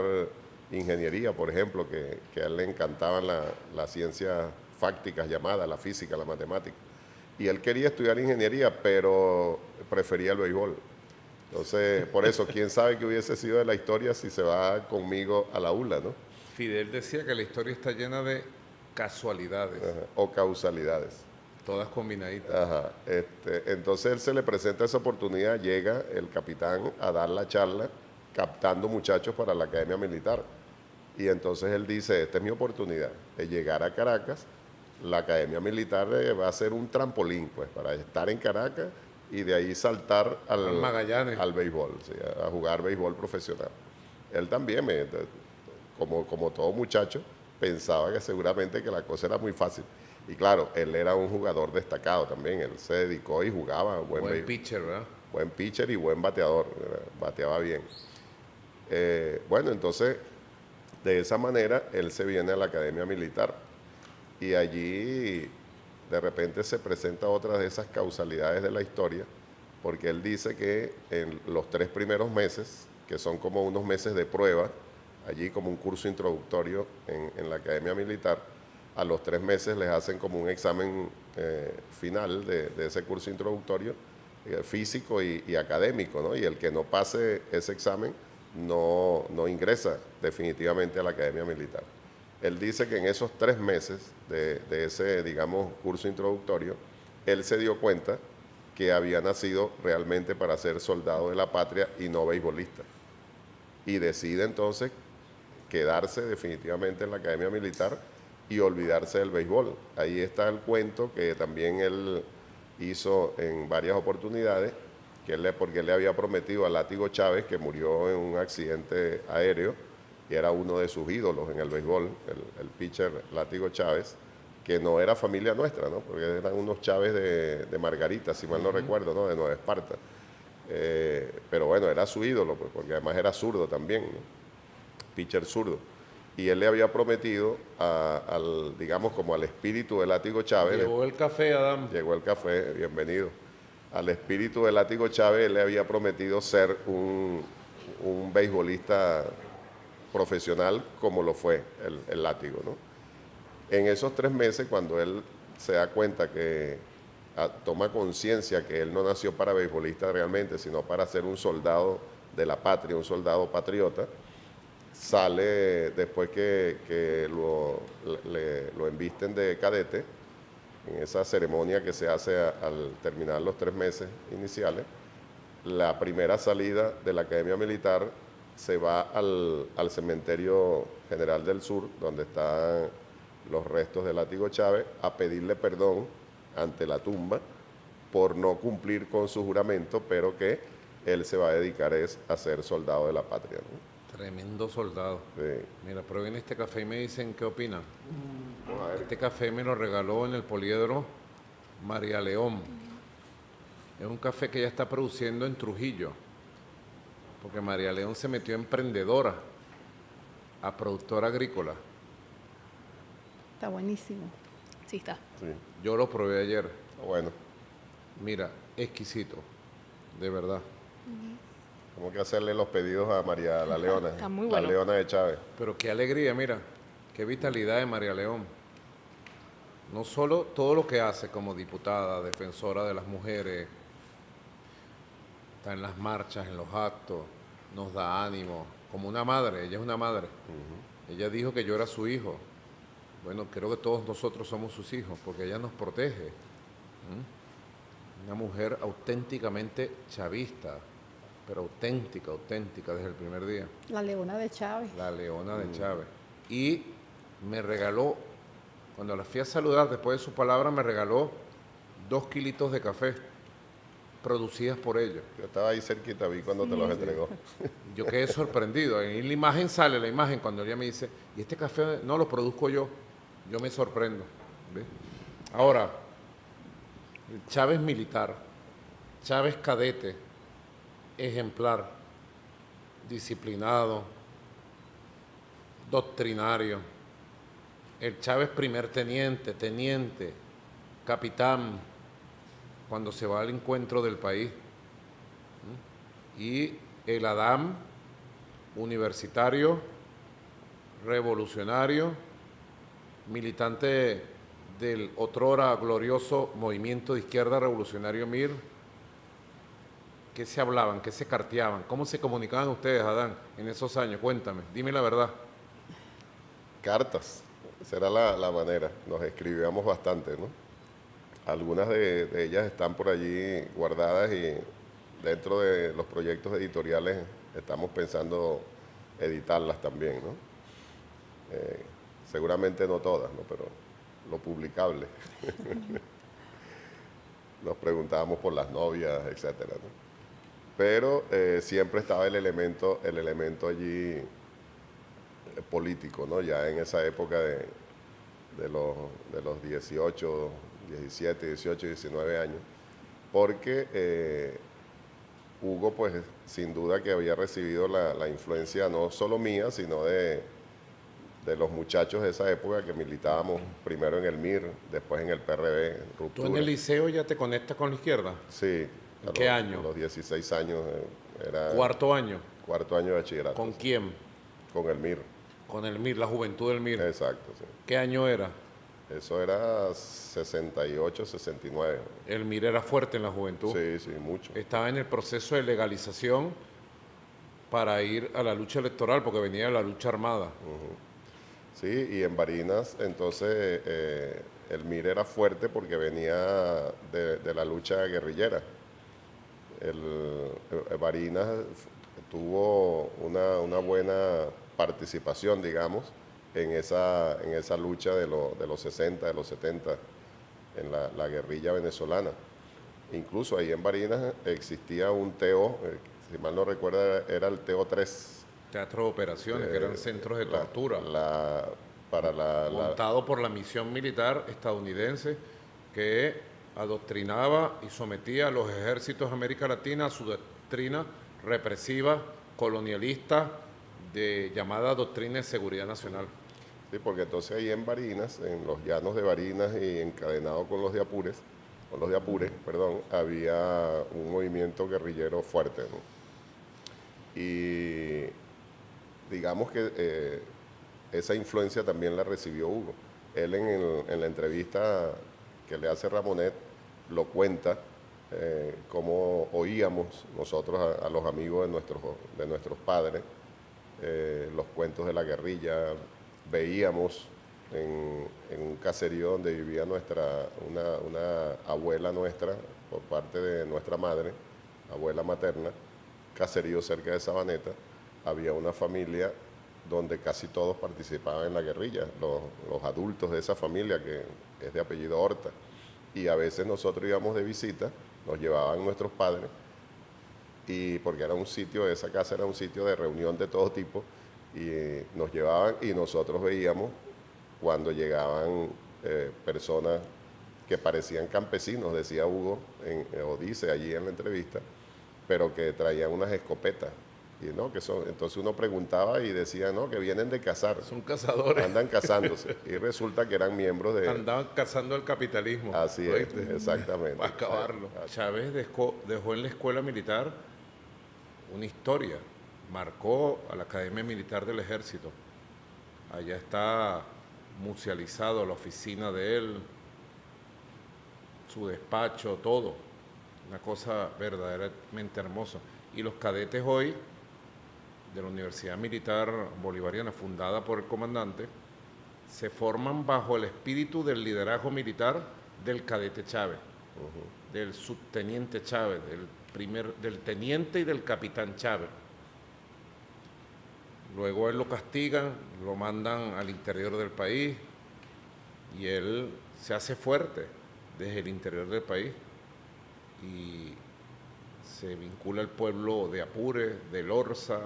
ingeniería, por ejemplo, que a él le encantaban las ciencias fácticas llamadas, la física, la matemática. Y él quería estudiar ingeniería, pero prefería el béisbol. Entonces, por eso, quién sabe qué hubiese sido de la historia si se va conmigo a la ULA, ¿no? Fidel decía que la historia está llena de casualidades, Ajá. O causalidades. todas combinaditas. Ajá. Entonces él se le presenta esa oportunidad, llega el capitán a dar la charla captando muchachos para la Academia Militar. Y entonces él dice, esta es mi oportunidad de llegar a Caracas, la Academia Militar va a ser un trampolín pues para estar en Caracas y de ahí saltar Al Magallanes. al béisbol, ¿sí? A jugar béisbol profesional. Él también, como todo muchacho, pensaba que seguramente que la cosa era muy fácil. Y claro, él era un jugador destacado también, él se dedicó y jugaba Buen pitcher, ¿verdad? buen pitcher y buen bateador, bateaba bien. Bueno, entonces, de esa manera, él se viene a la Academia Militar y allí de repente se presenta otra de esas causalidades de la historia, porque él dice que en los 3 primeros meses, que son como unos meses de prueba, allí como un curso introductorio en la Academia Militar, a los 3 meses les hacen como un examen final de ese curso introductorio, físico y académico, ¿no? Y el que no pase ese examen no ingresa definitivamente a la Academia Militar. Él dice que en esos 3 meses de ese, digamos, curso introductorio, él se dio cuenta que había nacido realmente para ser soldado de la patria y no beisbolista. Y decide entonces quedarse definitivamente en la Academia Militar y olvidarse del béisbol. Ahí está el cuento que también él hizo en varias oportunidades, porque él le había prometido a Látigo Chávez, que murió en un accidente aéreo, que era uno de sus ídolos en el béisbol, el pitcher Látigo Chávez, que no era familia nuestra, ¿no? Porque eran unos Chávez de Margarita, si mal no recuerdo, ¿no? De Nueva Esparta. Pero bueno, era su ídolo, pues, porque además era zurdo también, ¿no? Pitcher zurdo. Y él le había prometido digamos, como al espíritu de Látigo Chávez. Llegó el café, Adam. Llegó el café, bienvenido. Al espíritu de Látigo Chávez, él le había prometido ser un beisbolista profesional como lo fue el Látigo, ¿no? En esos 3 meses, cuando él se da cuenta que toma conciencia que él no nació para beisbolista realmente, sino para ser un soldado de la patria, un soldado patriota, sale después que lo embisten de cadete, en esa ceremonia que se hace al terminar los 3 meses iniciales. La primera salida de la Academia Militar se va al Cementerio General del Sur, donde están los restos de Látigo Chávez, a pedirle perdón ante la tumba por no cumplir con su juramento, pero que él se va a dedicar a ser soldado de la patria, ¿no? Tremendo soldado. Sí. Mira, prueben este café y me dicen qué opinan. Vamos a ver. Este café me lo regaló en el Poliedro María León. Es un café que ella está produciendo en Trujillo, porque María León se metió emprendedora, a productora agrícola. Está buenísimo. Sí está. Sí. Yo lo probé ayer. Bueno, Mira, exquisito, de verdad. tengo que hacerle los pedidos a María la Leona. Está muy La bueno. Leona de Chávez. Pero qué alegría, mira, qué vitalidad de María León. No solo todo lo que hace como diputada, defensora de las mujeres, está en las marchas, en los actos, nos da ánimo, como una madre, ella es una madre. Ella dijo que yo era su hijo. Bueno, creo que todos nosotros somos sus hijos, porque ella nos protege. Una mujer auténticamente chavista, pero auténtica desde el primer día. La Leona de Chávez. La Leona de Chávez. Y me regaló, cuando la fui a saludar, después de su palabra, me regaló 2 kilitos de café producidas por ella. Yo estaba ahí cerquita, vi cuando te los entregó. Yo quedé sorprendido. En la imagen sale la imagen cuando ella me dice, y este café no lo produzco yo. Yo me sorprendo. ¿Ves? Ahora, Chávez militar, Chávez cadete, ejemplar, disciplinado, doctrinario. El Chávez primer teniente, teniente, capitán, cuando se va al encuentro del país. Y el Adán, universitario, revolucionario, militante del otrora glorioso Movimiento de Izquierda Revolucionario MIR. ¿Qué se hablaban? ¿Qué se carteaban? ¿Cómo se comunicaban ustedes, Adán, en esos años? Cuéntame, dime la verdad. Cartas, esa era la manera. Nos escribíamos bastante, ¿no? Algunas de ellas están por allí guardadas y dentro de los proyectos editoriales estamos pensando editarlas también, ¿no? Seguramente no todas, ¿no? Pero lo publicable. Nos preguntábamos por las novias, etcétera, ¿no? Pero siempre estaba el elemento allí político, ¿no? Ya en esa época de los 18, 17, 18, 19 años, porque Hugo, pues, sin duda que había recibido la influencia no solo mía, sino de los muchachos de esa época que militábamos primero en el MIR, después en el PRD, Ruptura. ¿Tú en el liceo ya te conectas con la izquierda? Sí. ¿En qué año? A los 16 años era... ¿Cuarto año? Cuarto año de bachillerato. ¿Con quién? Con el MIR. Con el MIR, la juventud del MIR. Exacto, sí. ¿Qué año era? Eso era 68, 69. El MIR era fuerte en la juventud. Sí, sí, mucho. Estaba en el proceso de legalización para ir a la lucha electoral, porque venía la lucha armada. Sí, y en Barinas, entonces, el MIR era fuerte porque venía de la lucha guerrillera. Barinas tuvo una buena participación, digamos, en esa lucha de los 60, de los 70, en la guerrilla venezolana. Incluso ahí en Barinas existía un TO, si mal no recuerdo, era el TO 3. Teatro de operaciones, que eran centros de tortura. Montado por la misión militar estadounidense que adoctrinaba y sometía a los ejércitos de América Latina a su doctrina represiva, colonialista, llamada Doctrina de Seguridad Nacional. Sí, porque entonces ahí en Barinas, en los llanos de Barinas y encadenado con los de Apure, había un movimiento guerrillero fuerte, ¿no? Y digamos que esa influencia también la recibió Hugo. Él en la entrevista que le hace Ramonet lo cuenta, cómo oíamos nosotros a los amigos de nuestros padres, los cuentos de la guerrilla, veíamos en un caserío donde vivía una abuela nuestra, por parte de nuestra madre, abuela materna, caserío cerca de Sabaneta, había una familia donde casi todos participaban en la guerrilla, los adultos de esa familia, que es de apellido Horta, y a veces nosotros íbamos de visita, nos llevaban nuestros padres, y porque esa casa era un sitio de reunión de todo tipo, y nos llevaban y nosotros veíamos cuando llegaban personas que parecían campesinos, decía Hugo, o dice allí en la entrevista, pero que traían unas escopetas. Y no, entonces uno preguntaba y decía, no, que vienen de cazar. Son cazadores. Andan cazándose. Y resulta que eran miembros de... Andaban cazando el capitalismo. Así es, exactamente. Para acabarlo. Chávez dejó en la escuela militar una historia. Marcó a la Academia Militar del Ejército. Allá está musealizado la oficina de él, su despacho, todo. Una cosa verdaderamente hermosa. Y los cadetes hoy de la Universidad Militar Bolivariana, fundada por el comandante, se forman bajo el espíritu del liderazgo militar del cadete Chávez, del subteniente Chávez, del teniente y del capitán Chávez. Luego él lo castigan, lo mandan al interior del país y él se hace fuerte desde el interior del país y se vincula al pueblo de Apure, de Lorza.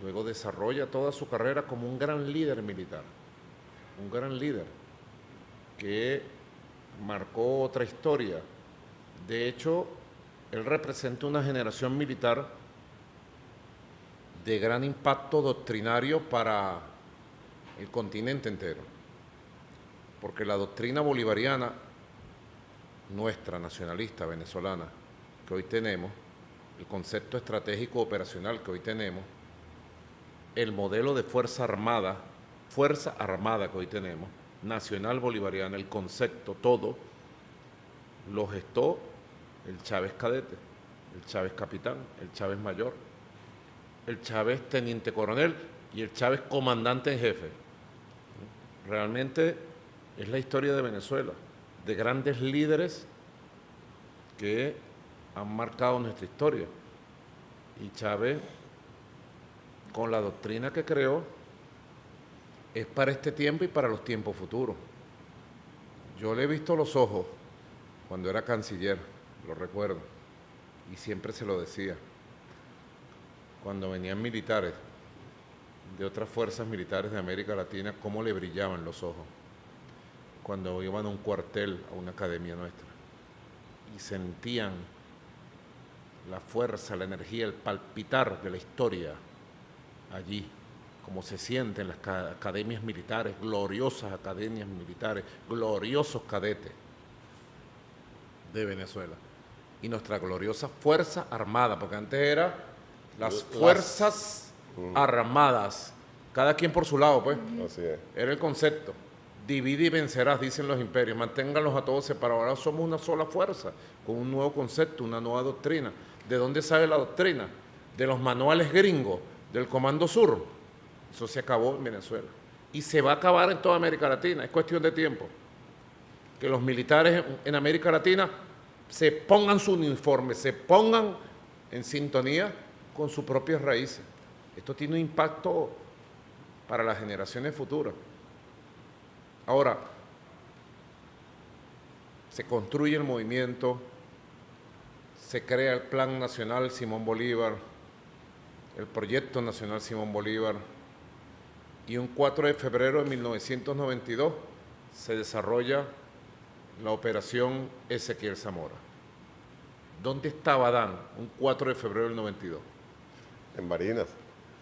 Luego desarrolla toda su carrera como un gran líder militar, un gran líder que marcó otra historia. De hecho, él representa una generación militar de gran impacto doctrinario para el continente entero, porque la doctrina bolivariana, nuestra nacionalista venezolana, que hoy tenemos, el concepto estratégico operacional que hoy tenemos, el modelo de fuerza armada que hoy tenemos, nacional bolivariana, el concepto, todo, lo gestó el Chávez cadete, el Chávez capitán, el Chávez mayor, el Chávez teniente coronel y el Chávez comandante en jefe. Realmente es la historia de Venezuela, de grandes líderes que han marcado nuestra historia. Y Chávez, con la doctrina que creó, es para este tiempo y para los tiempos futuros. Yo le he visto los ojos cuando era canciller, lo recuerdo, y siempre se lo decía. Cuando venían militares de otras fuerzas militares de América Latina, cómo le brillaban los ojos. Cuando iban a un cuartel, a una academia nuestra, y sentían la fuerza, la energía, el palpitar de la historia allí, como se siente en las academias militares, gloriosas academias militares, gloriosos cadetes de Venezuela. Y nuestra gloriosa Fuerza Armada, porque antes era las Fuerzas Armadas, cada quien por su lado, pues. Así es. Era el concepto. Divide y vencerás, dicen los imperios, manténganlos a todos separados. Ahora somos una sola fuerza, con un nuevo concepto, una nueva doctrina. ¿De dónde sale la doctrina? De los manuales gringos, del Comando Sur. Eso se acabó en Venezuela. Y se va a acabar en toda América Latina, es cuestión de tiempo. Que los militares en América Latina se pongan su uniforme, se pongan en sintonía con sus propias raíces. Esto tiene un impacto para las generaciones futuras. Ahora, se construye el movimiento, se crea el Plan Nacional Simón Bolívar, el Proyecto Nacional Simón Bolívar, y un 4 de febrero de 1992 se desarrolla la Operación Ezequiel Zamora. ¿Dónde estaba Adán un 4 de febrero del 92? En Barinas.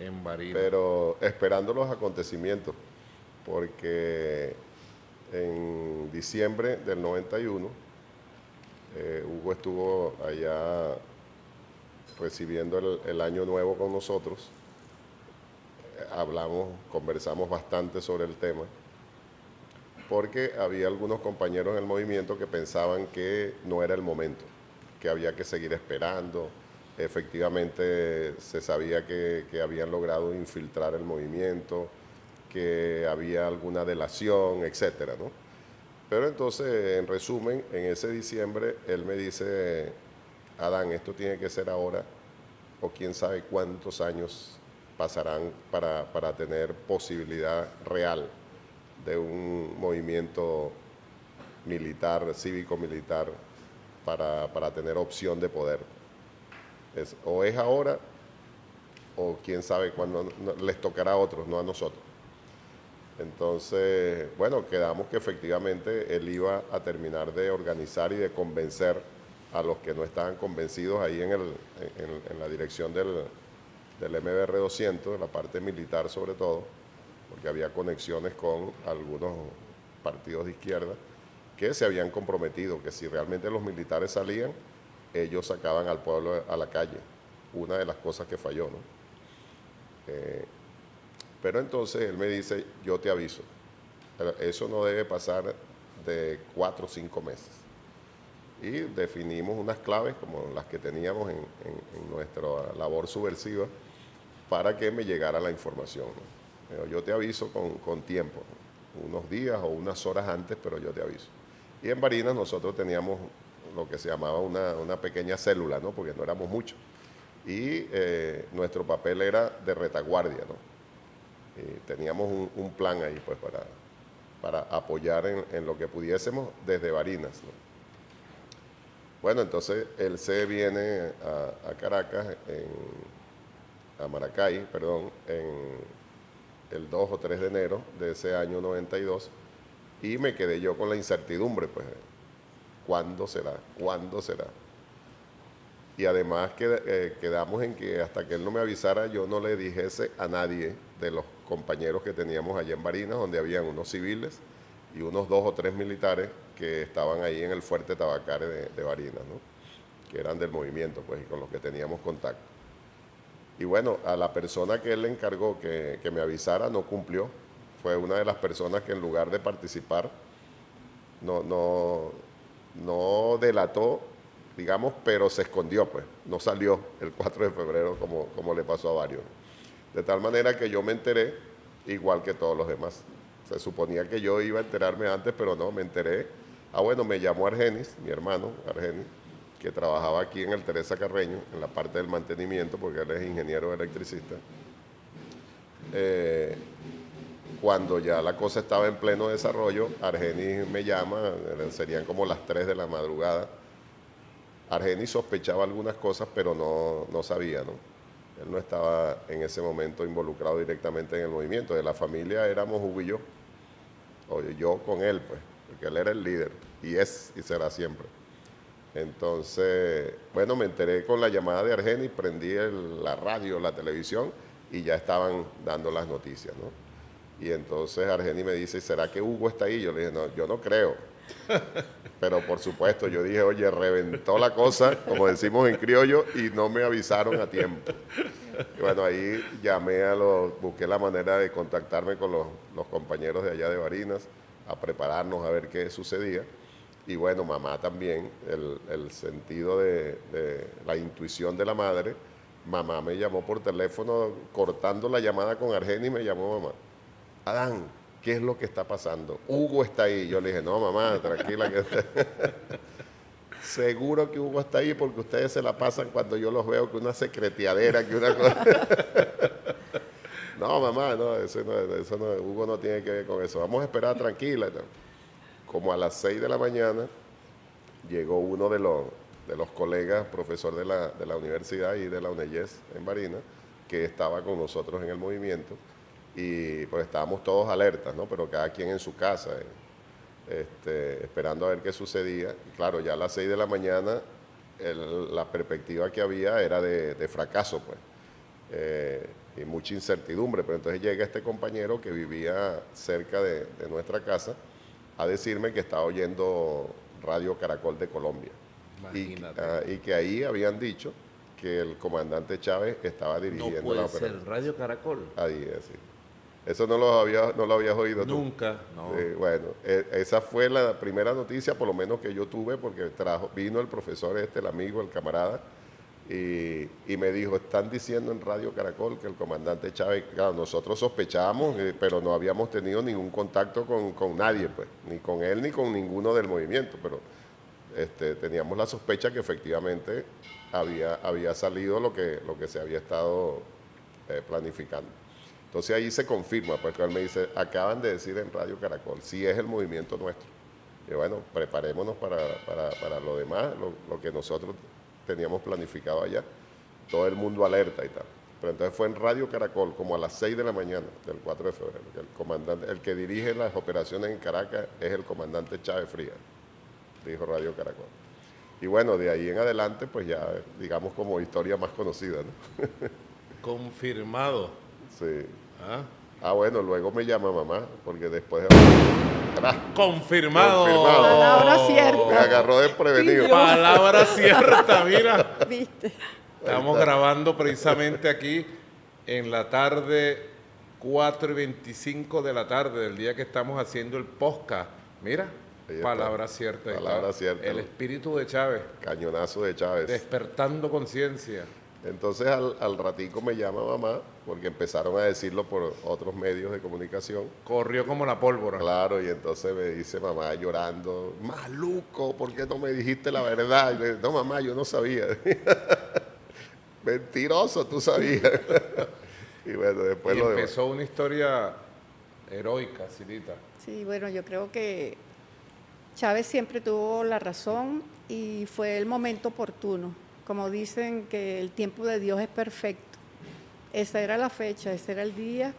En Barinas. Pero esperando los acontecimientos, porque en diciembre del 91, Hugo estuvo allá recibiendo el año nuevo con nosotros. Conversamos bastante sobre el tema porque había algunos compañeros en el movimiento que pensaban que no era el momento, que había que seguir esperando. Efectivamente se sabía que habían logrado infiltrar el movimiento, que había alguna delación, etcétera, ¿no? Pero entonces, en resumen, en ese diciembre, él me dice, Adán, esto tiene que ser ahora, o quién sabe cuántos años pasarán para tener posibilidad real de un movimiento militar, cívico-militar, para tener opción de poder. O es ahora, o quién sabe cuándo les tocará a otros, no a nosotros. Entonces, bueno, quedamos que efectivamente él iba a terminar de organizar y de convencer a los que no estaban convencidos ahí en la dirección del MBR 200, de la parte militar sobre todo, porque había conexiones con algunos partidos de izquierda que se habían comprometido que si realmente los militares salían, ellos sacaban al pueblo a la calle. Una de las cosas que falló, ¿no? Pero entonces él me dice, yo te aviso, pero eso no debe pasar de 4 o 5 meses. Y definimos unas claves como las que teníamos en nuestra labor subversiva para que me llegara la información, ¿no? Pero yo te aviso con tiempo, ¿no? Unos días o unas horas antes, pero yo te aviso. Y en Barinas nosotros teníamos lo que se llamaba una pequeña célula, ¿no? Porque no éramos muchos. Y nuestro papel era de retaguardia, ¿no? Y teníamos un plan ahí pues para apoyar en lo que pudiésemos desde Barinas, ¿no? Bueno, entonces él se viene a Caracas, a Maracay, perdón, en el 2 o 3 de enero de ese año 92, y me quedé yo con la incertidumbre, pues, ¿cuándo será? ¿Cuándo será? Y además quedamos en que hasta que él no me avisara, yo no le dijese a nadie de los compañeros que teníamos allá en Barinas, donde habían unos civiles y unos 2 o 3 militares que estaban ahí en el fuerte Tabacare de Barinas, ¿no? Que eran del movimiento, pues, y con los que teníamos contacto. Y bueno, a la persona que él le encargó que me avisara no cumplió. Fue una de las personas que en lugar de participar no delató, digamos, pero se escondió, pues. No salió el 4 de febrero como le pasó a varios. De tal manera que yo me enteré igual que todos los demás. Se suponía que yo iba a enterarme antes, pero no, me enteré. Bueno, me llamó Argenis, mi hermano Argenis, que trabajaba aquí en el Teresa Carreño, en la parte del mantenimiento, porque él es ingeniero electricista. Cuando ya la cosa estaba en pleno desarrollo, Argenis me llama, serían como las 3 de la madrugada. Argenis sospechaba algunas cosas, pero no sabía, ¿no? Él no estaba en ese momento involucrado directamente en el movimiento. De la familia éramos Hugo y yo, o yo con él, pues, porque él era el líder, y será siempre. Entonces, bueno, me enteré con la llamada de Argenis, prendí la radio, la televisión, y ya estaban dando las noticias, ¿no? Y entonces Argenis me dice, ¿será que Hugo está ahí? Yo le dije, no, yo no creo. Pero por supuesto, yo dije, oye, reventó la cosa, como decimos en criollo, y no me avisaron a tiempo. Y bueno, ahí busqué la manera de contactarme con los compañeros de allá de Barinas, a prepararnos a ver qué sucedía. Y bueno, mamá también, el sentido de la intuición de la madre, mamá me llamó por teléfono, cortando la llamada con Argenis, me llamó mamá. Adán, ¿qué es lo que está pasando? Hugo está ahí. Yo le dije, no, mamá, tranquila. Seguro que Hugo está ahí porque ustedes se la pasan cuando yo los veo que una secretiadera, que una cosa. No, mamá, no, eso no, Hugo no tiene que ver con eso. Vamos a esperar tranquila. ¿No? Como a las 6 de la mañana llegó uno de los colegas, profesor de la universidad y de la UNEYES en Barinas, que estaba con nosotros en el movimiento. Y pues estábamos todos alertas, ¿no? Pero cada quien en su casa, esperando a ver qué sucedía. Y claro, ya a las 6 de la mañana la perspectiva que había era de fracaso, pues, y mucha incertidumbre. Pero entonces llega este compañero que vivía cerca de nuestra casa a decirme que estaba oyendo Radio Caracol de Colombia. Y que ahí habían dicho que el comandante Chávez estaba dirigiendo la operación. No puede ser Radio Caracol. Ahí, sí. Eso no lo habías oído tú. Nunca, no. Bueno, esa fue la primera noticia, por lo menos que yo tuve, porque vino el profesor el amigo, el camarada, y me dijo, están diciendo en Radio Caracol que el comandante Chávez, claro, nosotros sospechábamos, pero no habíamos tenido ningún contacto con nadie, pues, ni con él ni con ninguno del movimiento, pero teníamos la sospecha que efectivamente había salido lo que se había estado planificando. Entonces ahí se confirma, pues él me dice, acaban de decir en Radio Caracol, sí es el movimiento nuestro. Y bueno, preparémonos para lo demás, lo que nosotros teníamos planificado allá, todo el mundo alerta y tal. Pero entonces fue en Radio Caracol, como a las 6 de la mañana del 4 de febrero, que el comandante, el que dirige las operaciones en Caracas es el comandante Chávez Frías, dijo Radio Caracol. Y bueno, de ahí en adelante, pues ya, digamos, como historia más conocida, ¿no? Confirmado. Sí. ¿Ah? Bueno, luego me llama mamá, porque después... Confirmado. Palabra cierta. Me agarró desprevenido. Palabra cierta, mira. ¿Viste? Estamos grabando precisamente aquí en la tarde, 4:25 de la tarde, del día que estamos haciendo el podcast. Mira, palabra cierta. Palabra cierta. El espíritu de Chávez. Cañonazo de Chávez. Despertando conciencia. Entonces al ratico me llama mamá, porque empezaron a decirlo por otros medios de comunicación. Corrió como la pólvora. Claro, y entonces me dice mamá llorando, maluco, ¿por qué no me dijiste la verdad? Y le digo, no mamá, yo no sabía. Mentiroso, tú sabías. Y bueno, después Y lo empezó una historia heroica, Silita. Sí, bueno, yo creo que Chávez siempre tuvo la razón y fue el momento oportuno. Como dicen que el tiempo de Dios es perfecto. Esa era la fecha, ese era el día.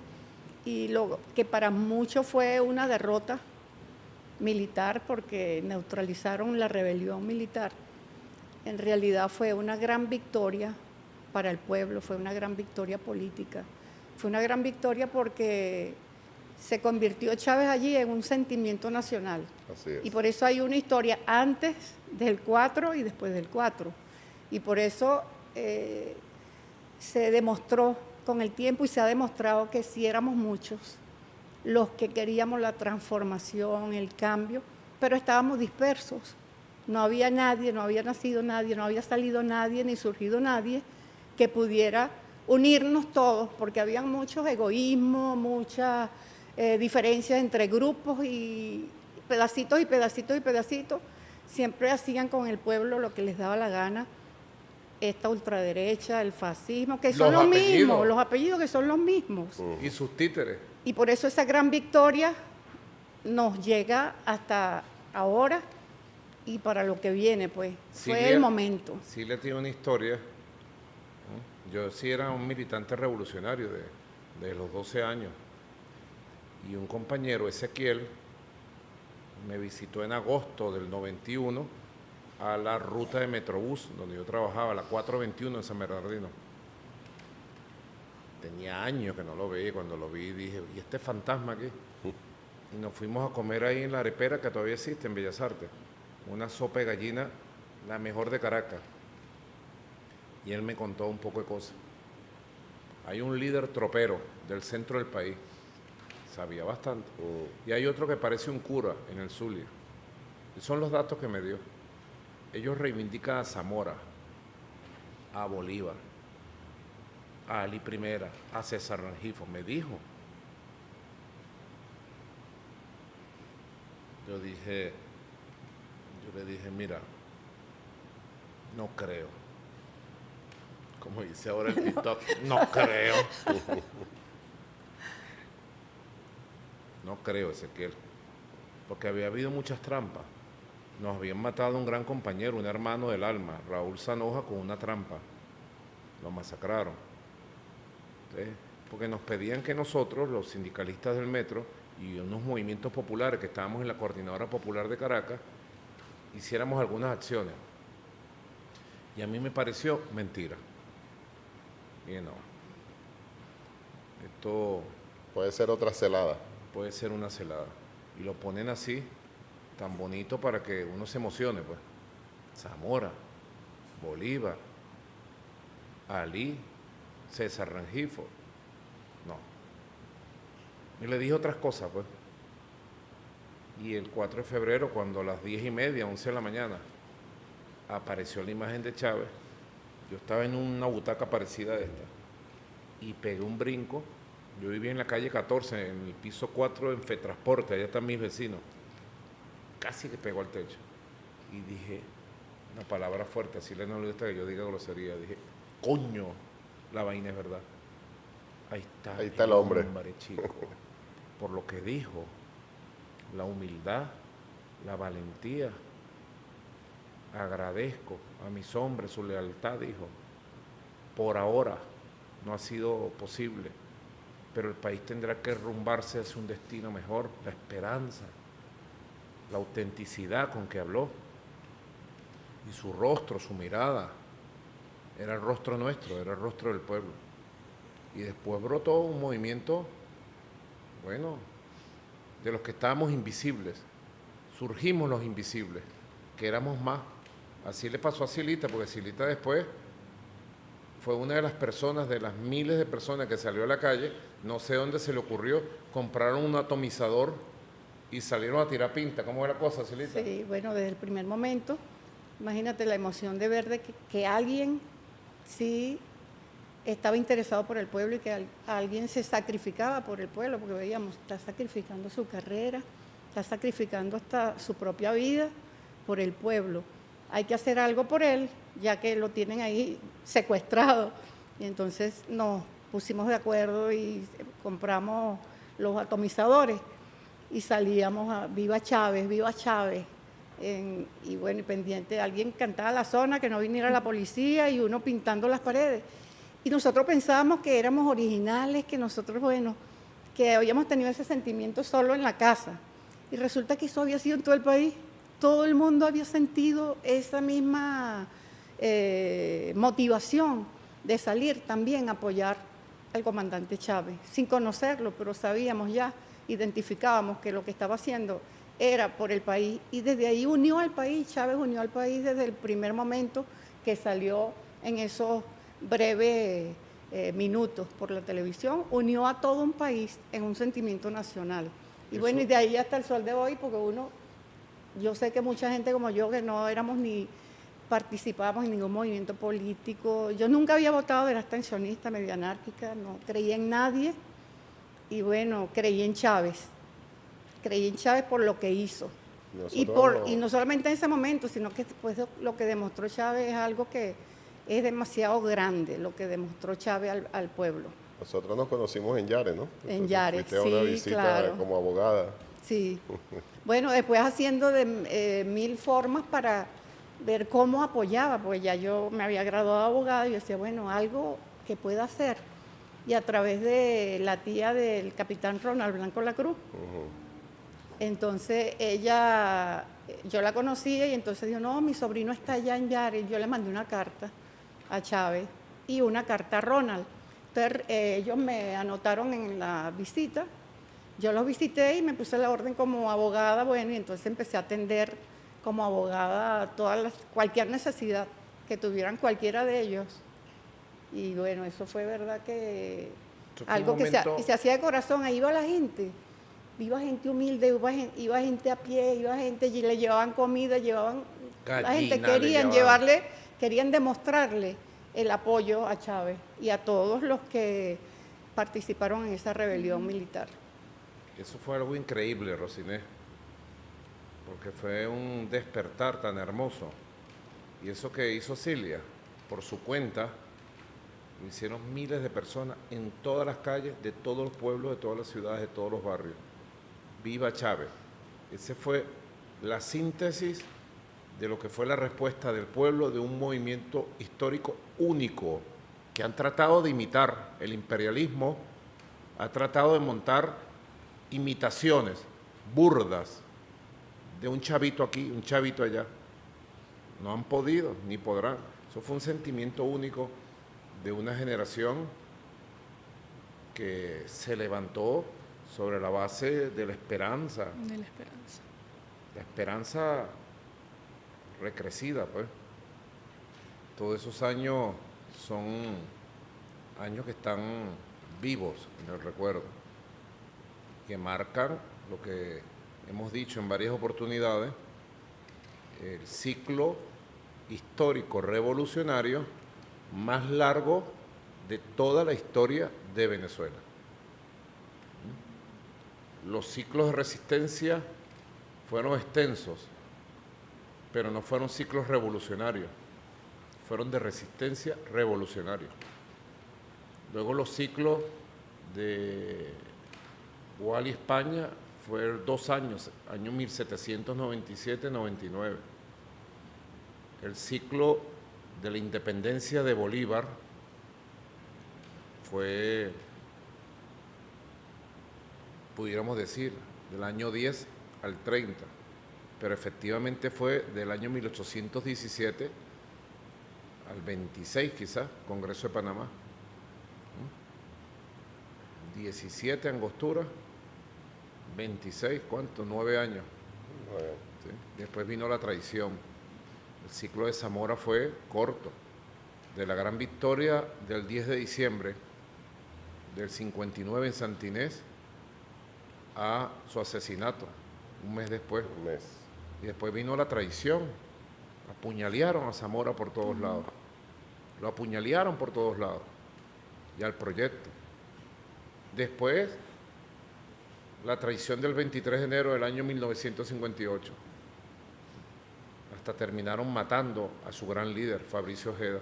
Y lo que para muchos fue una derrota militar porque neutralizaron la rebelión militar. En realidad fue una gran victoria para el pueblo, fue una gran victoria política. Fue una gran victoria porque se convirtió Chávez allí en un sentimiento nacional. Así es. Y por eso hay una historia antes del 4 y después del 4. Y por eso se demostró con el tiempo y se ha demostrado que sí éramos muchos los que queríamos la transformación, el cambio, pero estábamos dispersos. No había nadie, no había nacido nadie, no había salido nadie, ni surgido nadie que pudiera unirnos todos, porque había muchos egoísmos, muchas diferencias entre grupos y pedacitos y pedacitos y pedacitos. Siempre hacían con el pueblo lo que les daba la gana. Esta ultraderecha, el fascismo, que son los mismos, los apellidos que son los mismos. Y sus títeres. Y por eso esa gran victoria nos llega hasta ahora y para lo que viene, pues, fue el momento. Sí le tiene una historia. Yo sí era un militante revolucionario de los 12 años. Y un compañero, Ezequiel, me visitó en agosto del 91 a la ruta de Metrobús, donde yo trabajaba, la 421 en San Bernardino. Tenía años que no lo veía, cuando lo vi dije, ¿y este fantasma aquí? Y nos fuimos a comer ahí en la arepera, que todavía existe en Bellas Artes, una sopa de gallina, la mejor de Caracas. Y él me contó un poco de cosas. Hay un líder tropero del centro del país, sabía bastante, y hay otro que parece un cura en el Zulia. Y son los datos que me dio. Ellos reivindican a Zamora, a Bolívar, a Ali I, a César Rengifo, me dijo. Yo le dije, mira, no creo. Como dice ahora el TikTok, no creo. No creo, Ezequiel, porque había habido muchas trampas. Nos habían matado a un gran compañero, un hermano del alma, Raúl Zanoja, con una trampa. Lo masacraron. Entonces, porque nos pedían que nosotros, los sindicalistas del metro y unos movimientos populares que estábamos en la Coordinadora Popular de Caracas, hiciéramos algunas acciones. Y a mí me pareció mentira. Y no. Esto puede ser otra celada. Puede ser una celada. Y lo ponen así, tan bonito para que uno se emocione, pues. Zamora, Bolívar, Ali, César Rengifo. No. Y le dije otras cosas, pues. Y el 4 de febrero, cuando a las 10:30, 11 de la mañana, apareció la imagen de Chávez, yo estaba en una butaca parecida a esta y pegué un brinco. Yo vivía en la calle 14, en el piso 4 en Fetransporte, allá están mis vecinos. Casi que pegó al techo. Y dije, una palabra fuerte, así le no le gusta que yo diga grosería. Dije, coño, la vaina es verdad. Ahí está el hombre, chico. Por lo que dijo, la humildad, la valentía. Agradezco a mis hombres su lealtad, dijo. Por ahora no ha sido posible, pero el país tendrá que rumbarse hacia un destino mejor, la esperanza, la autenticidad con que habló. Y su rostro, su mirada, era el rostro nuestro, era el rostro del pueblo. Y después brotó un movimiento, bueno, de los que estábamos invisibles. Surgimos los invisibles, que éramos más. Así le pasó a Silita, porque Silita después fue una de las personas, de las miles de personas que salió a la calle, no sé dónde se le ocurrió, compraron un atomizador y salieron a tirar pinta. ¿Cómo era la cosa, Silita? Sí, bueno, desde el primer momento, imagínate la emoción de ver que alguien sí estaba interesado por el pueblo y que alguien se sacrificaba por el pueblo, porque veíamos, está sacrificando su carrera, está sacrificando hasta su propia vida por el pueblo. Hay que hacer algo por él, ya que lo tienen ahí secuestrado. Y entonces nos pusimos de acuerdo y compramos los atomizadores y salíamos a viva Chávez, viva Chávez. Y bueno, y pendiente, alguien cantaba la zona, que no viniera la policía y uno pintando las paredes. Y nosotros pensábamos que éramos originales, que nosotros, bueno, que habíamos tenido ese sentimiento solo en la casa. Y resulta que eso había sido en todo el país. Todo el mundo había sentido esa misma motivación de salir también a apoyar al comandante Chávez, sin conocerlo, pero sabíamos ya, identificábamos que lo que estaba haciendo era por el país, y desde ahí unió al país. Chávez unió al país desde el primer momento que salió en esos breves minutos por la televisión, unió a todo un país en un sentimiento nacional. Y bueno, y de ahí hasta el sol de hoy, porque yo sé que mucha gente como yo, que no éramos ni participábamos en ningún movimiento político, yo nunca había votado, era abstencionista, medio anárquica, no creía en nadie, y bueno, creí en Chávez por lo que hizo. Y no solamente en ese momento, sino que después lo que demostró Chávez es algo que es demasiado grande, lo que demostró Chávez al pueblo. Nosotros nos conocimos en Yare, ¿no? En Yare, fuiste a una visita, claro, como abogada. Sí. Bueno, después haciendo de 1000 formas para ver cómo apoyaba, porque ya yo me había graduado de abogada y yo decía, bueno, algo que pueda hacer. Y a través de la tía del capitán Ronald Blanco Lacruz. Entonces ella, yo la conocía y entonces dijo, no, mi sobrino está allá en Yare. Yo le mandé una carta a Chávez y una carta a Ronald. Entonces ellos me anotaron en la visita. Yo los visité y me puse la orden como abogada, bueno, y entonces empecé a atender como abogada cualquier necesidad que tuvieran cualquiera de ellos. Y bueno, eso fue verdad que algo que se hacía de corazón. Ahí iba la gente, iba gente humilde, iba gente a pie, iba gente y le llevaban comida, la gente querían demostrarle el apoyo a Chávez y a todos los que participaron en esa rebelión militar. Eso fue algo increíble, Rosiné, porque fue un despertar tan hermoso. Y eso que hizo Cilia, por su cuenta, lo hicieron miles de personas en todas las calles, de todos los pueblos, de todas las ciudades, de todos los barrios. Viva Chávez. Esa fue la síntesis de lo que fue la respuesta del pueblo de un movimiento histórico único, que han tratado de imitar el imperialismo, ha tratado de montar imitaciones burdas de un chavito aquí, un chavito allá. No han podido, ni podrán. Eso fue un sentimiento único de una generación que se levantó sobre la base de la esperanza. De la esperanza. La esperanza recrecida, pues. Todos esos años son años que están vivos en el recuerdo. que marcan lo que hemos dicho en varias oportunidades, el ciclo histórico revolucionario más largo de toda la historia de Venezuela. Los ciclos de resistencia fueron extensos, pero no fueron ciclos revolucionarios, fueron de resistencia revolucionaria. Luego los ciclos de Gual y España fueron 2 años, año 1797-99. El ciclo de la independencia de Bolívar fue, pudiéramos decir, del año 10 al 30, pero efectivamente fue del año 1817 al 26 quizás, Congreso de Panamá. 17 Angostura, 26, ¿cuánto? 9 años. ¿Sí? Después vino la traición. El ciclo de Zamora fue corto. De la gran victoria del 10 de diciembre del 59 en Santinés a su asesinato, un mes después. Un mes. Y después vino la traición. Apuñalearon a Zamora por todos lados. Lo apuñalearon por todos lados. Y al proyecto. Después, la traición del 23 de enero del año 1958. Hasta terminaron matando a su gran líder, Fabricio Ojeda.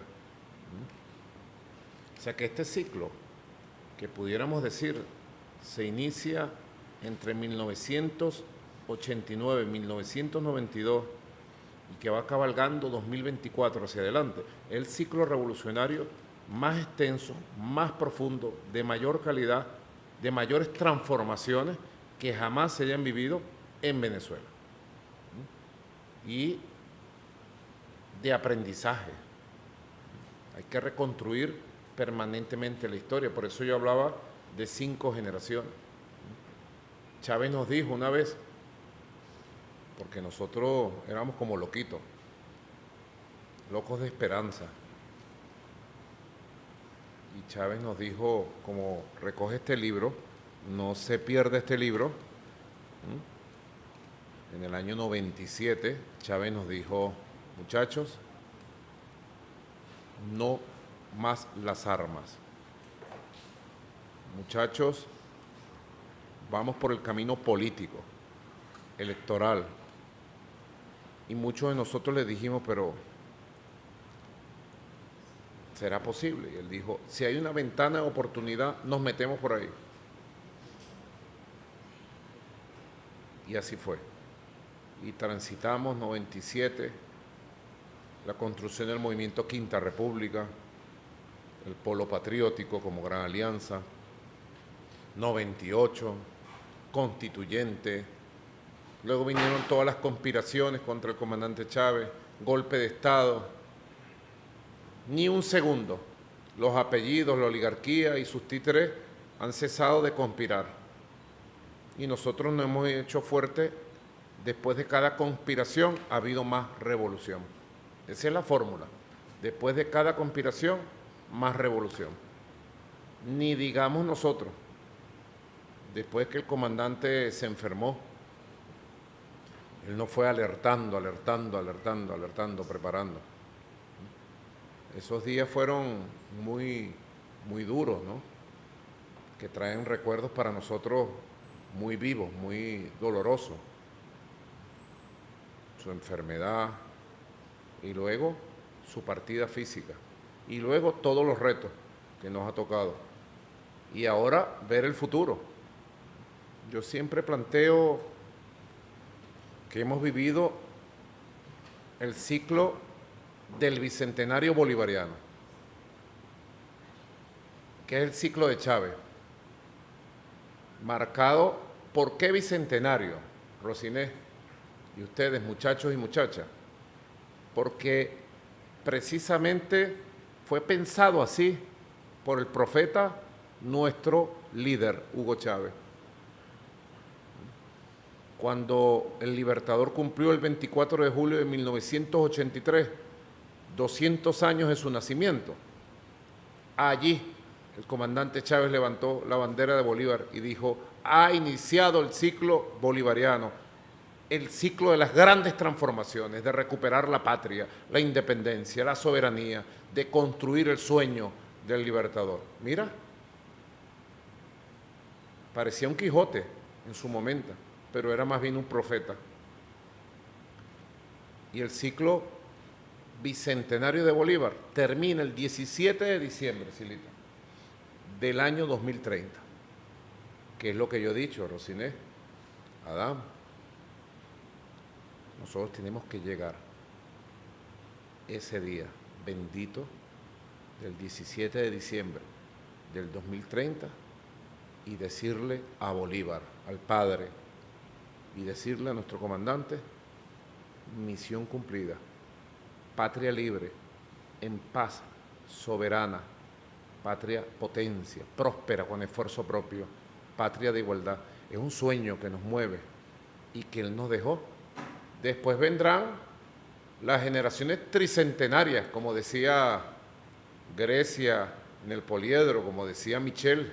O sea que este ciclo, que pudiéramos decir, se inicia entre 1989 y 1992 y que va cabalgando 2024 hacia adelante, es el ciclo revolucionario más extenso, más profundo, de mayor calidad, de mayores transformaciones que jamás se hayan vivido en Venezuela. Y de aprendizaje. Hay que reconstruir permanentemente la historia. Por eso yo hablaba de 5 generaciones. Chávez nos dijo una vez, porque nosotros éramos como loquitos, locos de esperanza. Y Chávez nos dijo, como recoge este libro, no se pierde este libro. En el año 97, Chávez nos dijo, muchachos, no más las armas. Muchachos, vamos por el camino político, electoral. Y muchos de nosotros le dijimos, pero ¿será posible? Y él dijo, si hay una ventana de oportunidad, nos metemos por ahí. Y así fue. Y transitamos 97, la construcción del movimiento Quinta República, el Polo Patriótico como Gran Alianza, 98, Constituyente, luego vinieron todas las conspiraciones contra el comandante Chávez, golpe de Estado. Ni un segundo, los apellidos, la oligarquía y sus títeres han cesado de conspirar. Y nosotros nos hemos hecho fuertes. Después de cada conspiración ha habido más revolución. Esa es la fórmula. Después de cada conspiración, más revolución. Ni digamos nosotros, después que el comandante se enfermó, él nos fue alertando, preparando. Esos días fueron muy, muy duros, ¿no? Que traen recuerdos para nosotros muy vivos, muy dolorosos. Su enfermedad y luego su partida física y luego todos los retos que nos ha tocado y ahora ver el futuro. Yo siempre planteo que hemos vivido el ciclo del bicentenario bolivariano, que es el ciclo de Chávez, marcado por qué bicentenario, Rosiné, y ustedes, muchachos y muchachas, porque precisamente fue pensado así por el profeta, nuestro líder, Hugo Chávez. Cuando el Libertador cumplió el 24 de julio de 1983, 200 años de su nacimiento, allí, el comandante Chávez levantó la bandera de Bolívar y dijo: ha iniciado el ciclo bolivariano, el ciclo de las grandes transformaciones, de recuperar la patria, la independencia, la soberanía, de construir el sueño del libertador. Mira, parecía un Quijote en su momento, pero era más bien un profeta. Y el ciclo bicentenario de Bolívar termina el 17 de diciembre, Silita, del año 2030, que es lo que yo he dicho, Rosiné, Adán. Nosotros tenemos que llegar ese día bendito del 17 de diciembre del 2030 y decirle a Bolívar, al padre, y decirle a nuestro comandante: misión cumplida, patria libre, en paz, soberana, patria potencia, próspera con esfuerzo propio, patria de igualdad. Es un sueño que nos mueve y que él nos dejó. Después vendrán las generaciones tricentenarias, como decía Grecia en el poliedro, como decía Michel.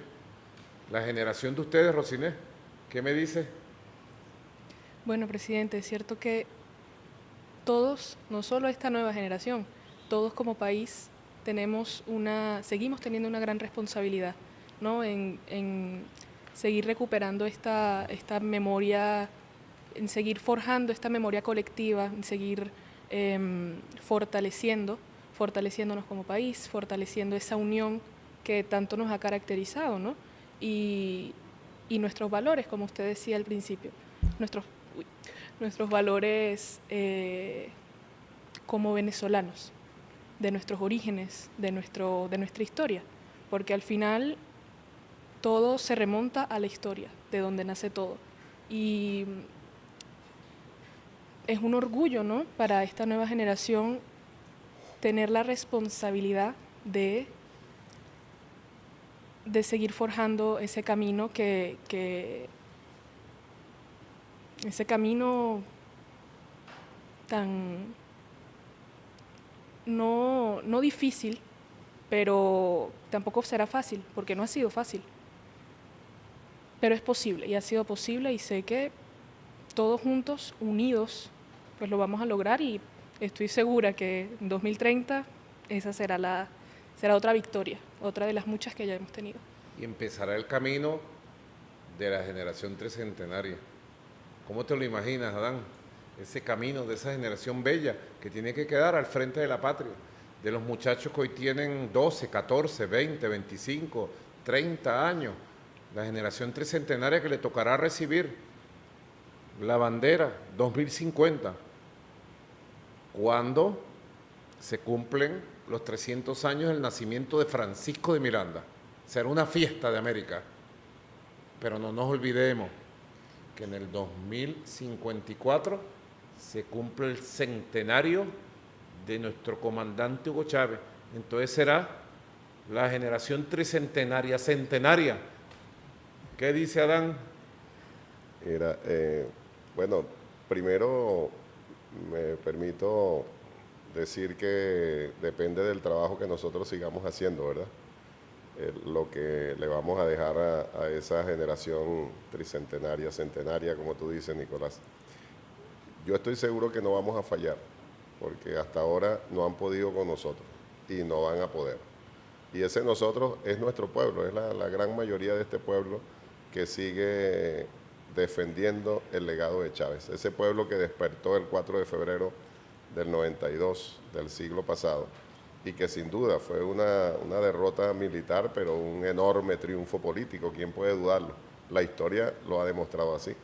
La generación de ustedes, Rosiné, ¿qué me dice? Bueno, presidente, es cierto que todos, no solo esta nueva generación, todos como país seguimos teniendo una gran responsabilidad, ¿no? En seguir recuperando esta memoria, en seguir forjando esta memoria colectiva, en seguir fortaleciéndonos como país, fortaleciendo esa unión que tanto nos ha caracterizado, ¿no? Y nuestros valores, como usted decía al principio, nuestros valores como venezolanos, de nuestros orígenes, de nuestra historia, porque al final todo se remonta a la historia, de donde nace todo. Y es un orgullo, ¿no?, para esta nueva generación tener la responsabilidad de seguir forjando ese camino ese camino tan no difícil, pero tampoco será fácil, porque no ha sido fácil. Pero es posible, y ha sido posible, y sé que todos juntos, unidos, pues lo vamos a lograr, y estoy segura que en 2030 esa será otra victoria, otra de las muchas que ya hemos tenido. Y empezará el camino de la generación tricentenaria. ¿Cómo te lo imaginas, Adán? Ese camino de esa generación bella que tiene que quedar al frente de la patria, de los muchachos que hoy tienen 12, 14, 20, 25, 30 años, la generación tricentenaria que le tocará recibir la bandera 2050, cuando se cumplen los 300 años del nacimiento de Francisco de Miranda. Será una fiesta de América, pero no nos olvidemos que en el 2054 se cumple el centenario de nuestro comandante Hugo Chávez. Entonces será la generación tricentenaria, centenaria. ¿Qué dice Adán? Mira, bueno, primero me permito decir que depende del trabajo que nosotros sigamos haciendo, ¿verdad? Lo que le vamos a dejar a esa generación tricentenaria, centenaria, como tú dices, Nicolás. Yo estoy seguro que no vamos a fallar, porque hasta ahora no han podido con nosotros y no van a poder. Y ese nosotros es nuestro pueblo, es la gran mayoría de este pueblo que sigue defendiendo el legado de Chávez. Ese pueblo que despertó el 4 de febrero del 92 del siglo pasado, y que sin duda fue una derrota militar, pero un enorme triunfo político. ¿Quién puede dudarlo? La historia lo ha demostrado así.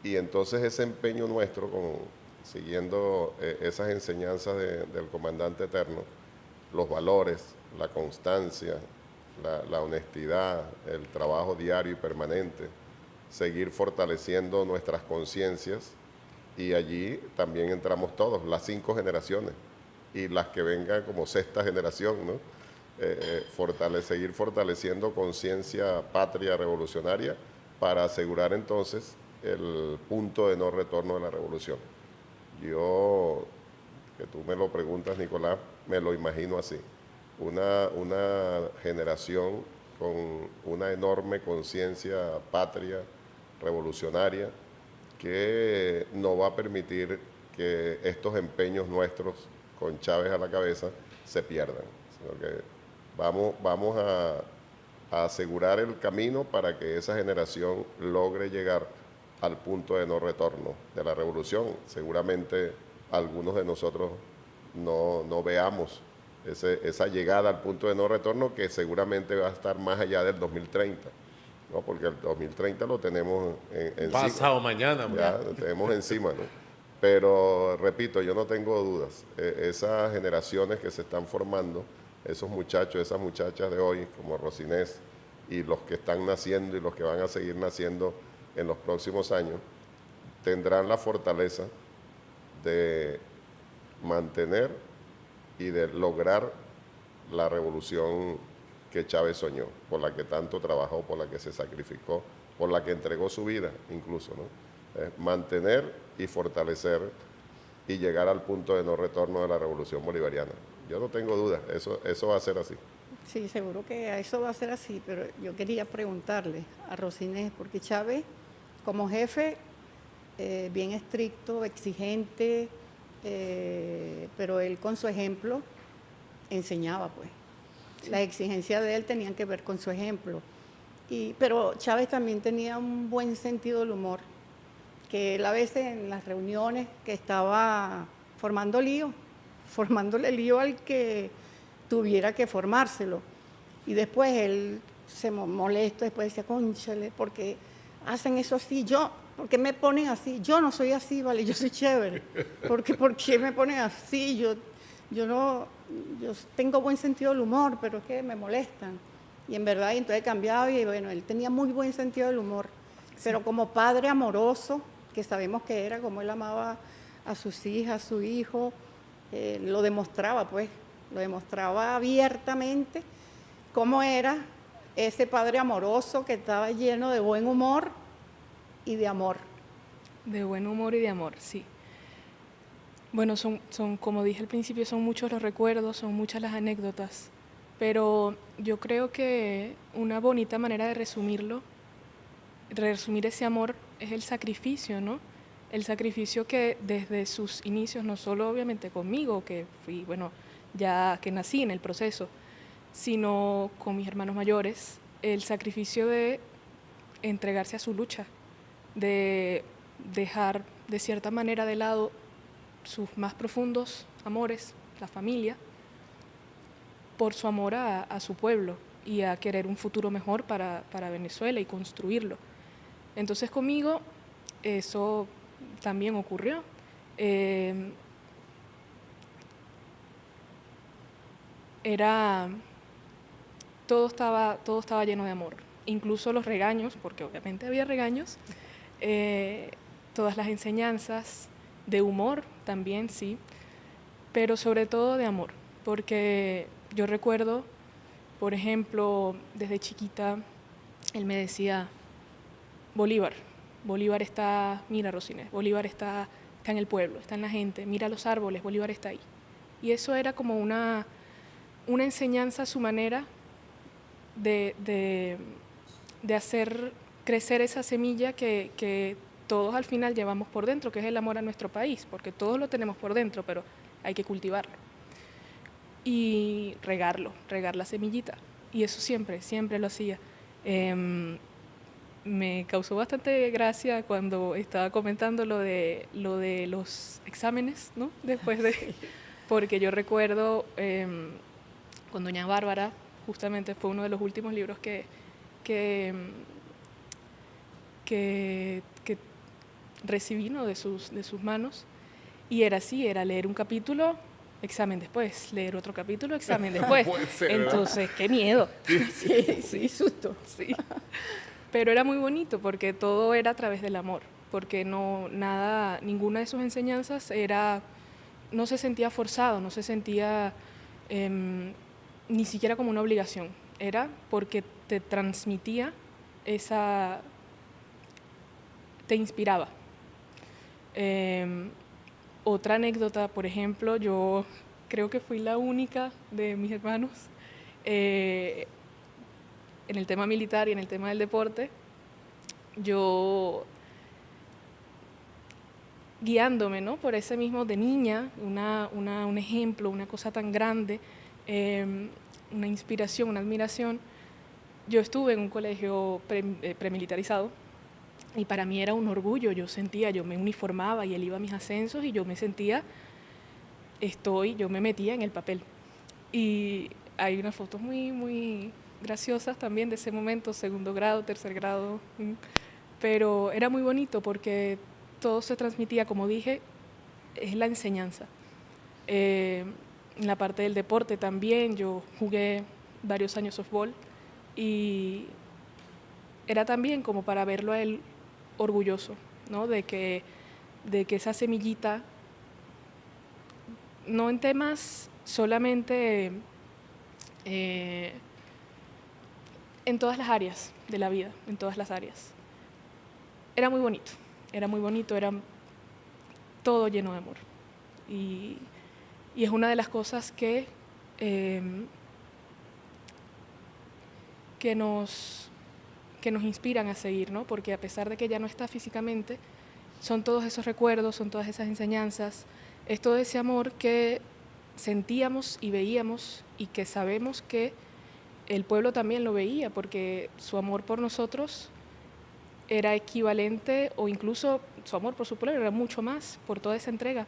Y entonces ese empeño nuestro, siguiendo esas enseñanzas del comandante eterno, los valores, la constancia, la honestidad, el trabajo diario y permanente, seguir fortaleciendo nuestras conciencias, y allí también entramos todos, las 5 generaciones, y las que vengan como 6ª generación, ¿no? Seguir fortaleciendo conciencia patria revolucionaria para asegurar entonces el punto de no retorno de la revolución. Yo, que tú me lo preguntas, Nicolás, me lo imagino así. una generación con una enorme conciencia patria, revolucionaria, que no va a permitir que estos empeños nuestros con Chávez a la cabeza se pierdan, sino que vamos a asegurar el camino para que esa generación logre llegar al punto de no retorno de la revolución. Seguramente algunos de nosotros no veamos esa llegada al punto de no retorno, que seguramente va a estar más allá del 2030, ¿no? Porque el 2030 lo tenemos encima. Pasado mañana. Ya lo tenemos encima, ¿no? Pero, repito, yo no tengo dudas. Esas generaciones que se están formando, esos muchachos, esas muchachas de hoy, como Rocinés, y los que están naciendo y los que van a seguir naciendo en los próximos años, tendrán la fortaleza de mantener y de lograr la revolución que Chávez soñó, por la que tanto trabajó, por la que se sacrificó, por la que entregó su vida incluso, ¿no? Mantener y fortalecer y llegar al punto de no retorno de la revolución bolivariana. Yo no tengo dudas, eso va a ser así. Sí, seguro que eso va a ser así, pero yo quería preguntarle a Rocinés, porque Chávez, como jefe, bien estricto, exigente, pero él con su ejemplo enseñaba, pues. Sí. Las exigencias de él tenían que ver con su ejemplo. Pero Chávez también tenía un buen sentido del humor, que él a veces en las reuniones que estaba formándole lío al que tuviera que formárselo. Y después él se molestó, después decía, cónchale, ¿por qué hacen eso así? ¿Por qué me ponen así? Yo no soy así, ¿vale? Yo soy chévere. ¿Por qué me ponen así? Yo tengo buen sentido del humor, pero es que me molestan. Y en verdad, entonces cambiaba y bueno, él tenía muy buen sentido del humor. Sí. Pero como padre amoroso, que sabemos que era, como él amaba a sus hijas, a su hijo, lo demostraba, pues. Lo demostraba abiertamente cómo era ese padre amoroso que estaba lleno de buen humor y de amor. De buen humor y de amor, sí. Bueno, son, como dije al principio, son muchos los recuerdos, son muchas las anécdotas, pero yo creo que una bonita manera de resumir ese amor es el sacrificio, ¿no? El sacrificio que desde sus inicios, no solo obviamente conmigo, que fui, bueno, ya que nací en el proceso, sino con mis hermanos mayores, el sacrificio de entregarse a su lucha, de dejar de cierta manera de lado sus más profundos amores, la familia, por su amor a su pueblo y a querer un futuro mejor para Venezuela y construirlo. Entonces conmigo eso también ocurrió. Todo estaba lleno de amor, incluso los regaños, porque obviamente había regaños, todas las enseñanzas, de humor también, sí, pero sobre todo de amor, porque yo recuerdo, por ejemplo, desde chiquita, él me decía, Bolívar está, mira Rocinés, Bolívar está en el pueblo, está en la gente, mira los árboles, Bolívar está ahí. Y eso era como una enseñanza a su manera de hacer crecer esa semilla que todos al final llevamos por dentro, que es el amor a nuestro país, porque todos lo tenemos por dentro, pero hay que cultivarlo y regar la semillita. Y eso siempre lo hacía. Me causó bastante gracia cuando estaba comentando lo de los exámenes, ¿no? Después de... Porque yo recuerdo con doña Bárbara, justamente fue uno de los últimos libros que recibí, ¿no? de sus manos, y era así, era leer un capítulo, examen después, leer otro capítulo, examen después. Entonces, qué miedo. Sí, susto. Sí. Pero era muy bonito porque todo era a través del amor, porque ninguna de sus enseñanzas no se sentía forzado, no se sentía ni siquiera como una obligación, era porque te transmitía te inspiraba. Otra anécdota, por ejemplo, yo creo que fui la única de mis hermanos en el tema militar y en el tema del deporte, yo guiándome, ¿no?, por ese mismo de niña, un ejemplo, una cosa tan grande, una inspiración, una admiración. Yo estuve en un colegio premilitarizado y para mí era un orgullo. Yo me uniformaba y él iba a mis ascensos y yo me sentía, yo me metía en el papel. Y hay unas fotos muy, muy graciosas también de ese momento, segundo grado, tercer grado, pero era muy bonito porque todo se transmitía, como dije, es la enseñanza. En la parte del deporte también, yo jugué varios años softball y era también como para verlo a él orgulloso, ¿no?, de que esa semillita, no en temas solamente en todas las áreas de la vida, en todas las áreas. Era muy bonito, era todo lleno de amor. Y es una de las cosas que nos inspiran a seguir, ¿no? Porque a pesar de que ya no está físicamente, son todos esos recuerdos, son todas esas enseñanzas, es todo ese amor que sentíamos y veíamos y que sabemos que el pueblo también lo veía, porque su amor por nosotros era equivalente, o incluso su amor por su pueblo era mucho más por toda esa entrega,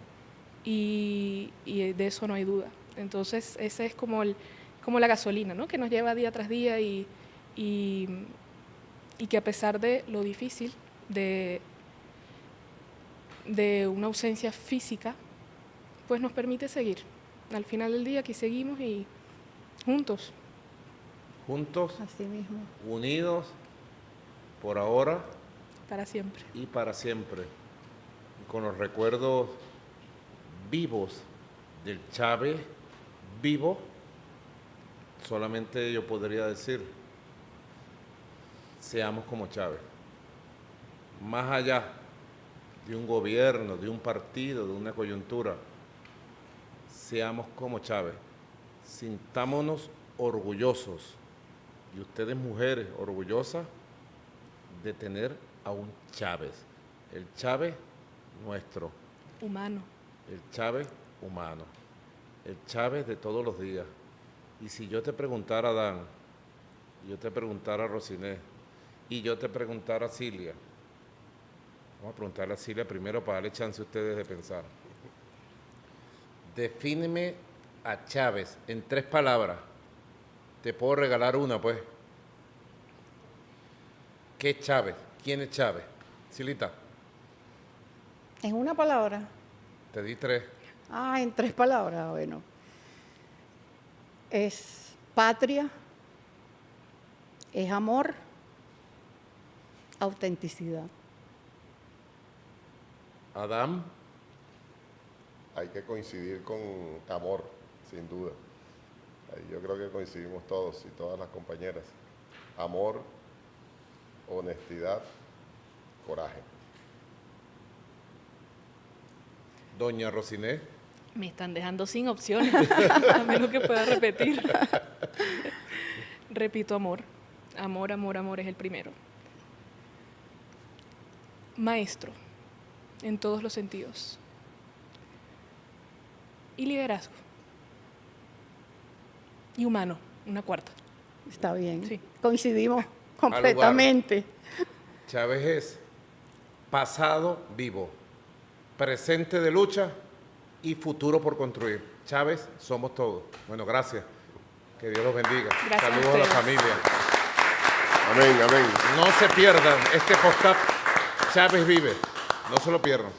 y de eso no hay duda. Entonces ese es como la gasolina, ¿no?, que nos lleva día tras día y que a pesar de lo difícil de una ausencia física, pues nos permite seguir. Al final del día aquí seguimos y juntos. Juntos, Así mismo. unidos, por ahora Para siempre. y para siempre, con los recuerdos vivos del Chávez vivo. Solamente yo podría decir, seamos como Chávez. Más allá de un gobierno, de un partido, de una coyuntura, seamos como Chávez. Sintámonos orgullosos, y ustedes mujeres orgullosas de tener a un Chávez. El Chávez nuestro. Humano. El Chávez humano. El Chávez de todos los días. Y si yo te preguntara a Dan, y yo te preguntara a Rosiné, y yo te preguntara a Cilia, vamos a preguntarle a Cilia primero para darle chance a ustedes de pensar. Defíneme a Chávez en 3 palabras. Te puedo regalar una, pues. ¿Qué es Chávez? ¿Quién es Chávez? Silita, En una palabra. te di 3. En 3 palabras, bueno. Es patria, es amor, autenticidad. Adam, Hay que coincidir con amor, sin duda. Ahí yo creo que coincidimos todos y todas las compañeras. Amor, honestidad, coraje. doña Rosiné. Me están dejando sin opciones, a menos que pueda repetir. Repito, amor. Amor, amor, amor es el primero. Maestro, en todos los sentidos. Y liderazgo. Y humano, una cuarta. Está bien. Sí. Coincidimos completamente. Chávez es pasado vivo, presente de lucha y futuro por construir. Chávez somos todos. Bueno, gracias. Que Dios los bendiga. Gracias a Saludos a la ustedes. familia. Amén, amén. No se pierdan este podcast Chávez vive. No se lo pierdan.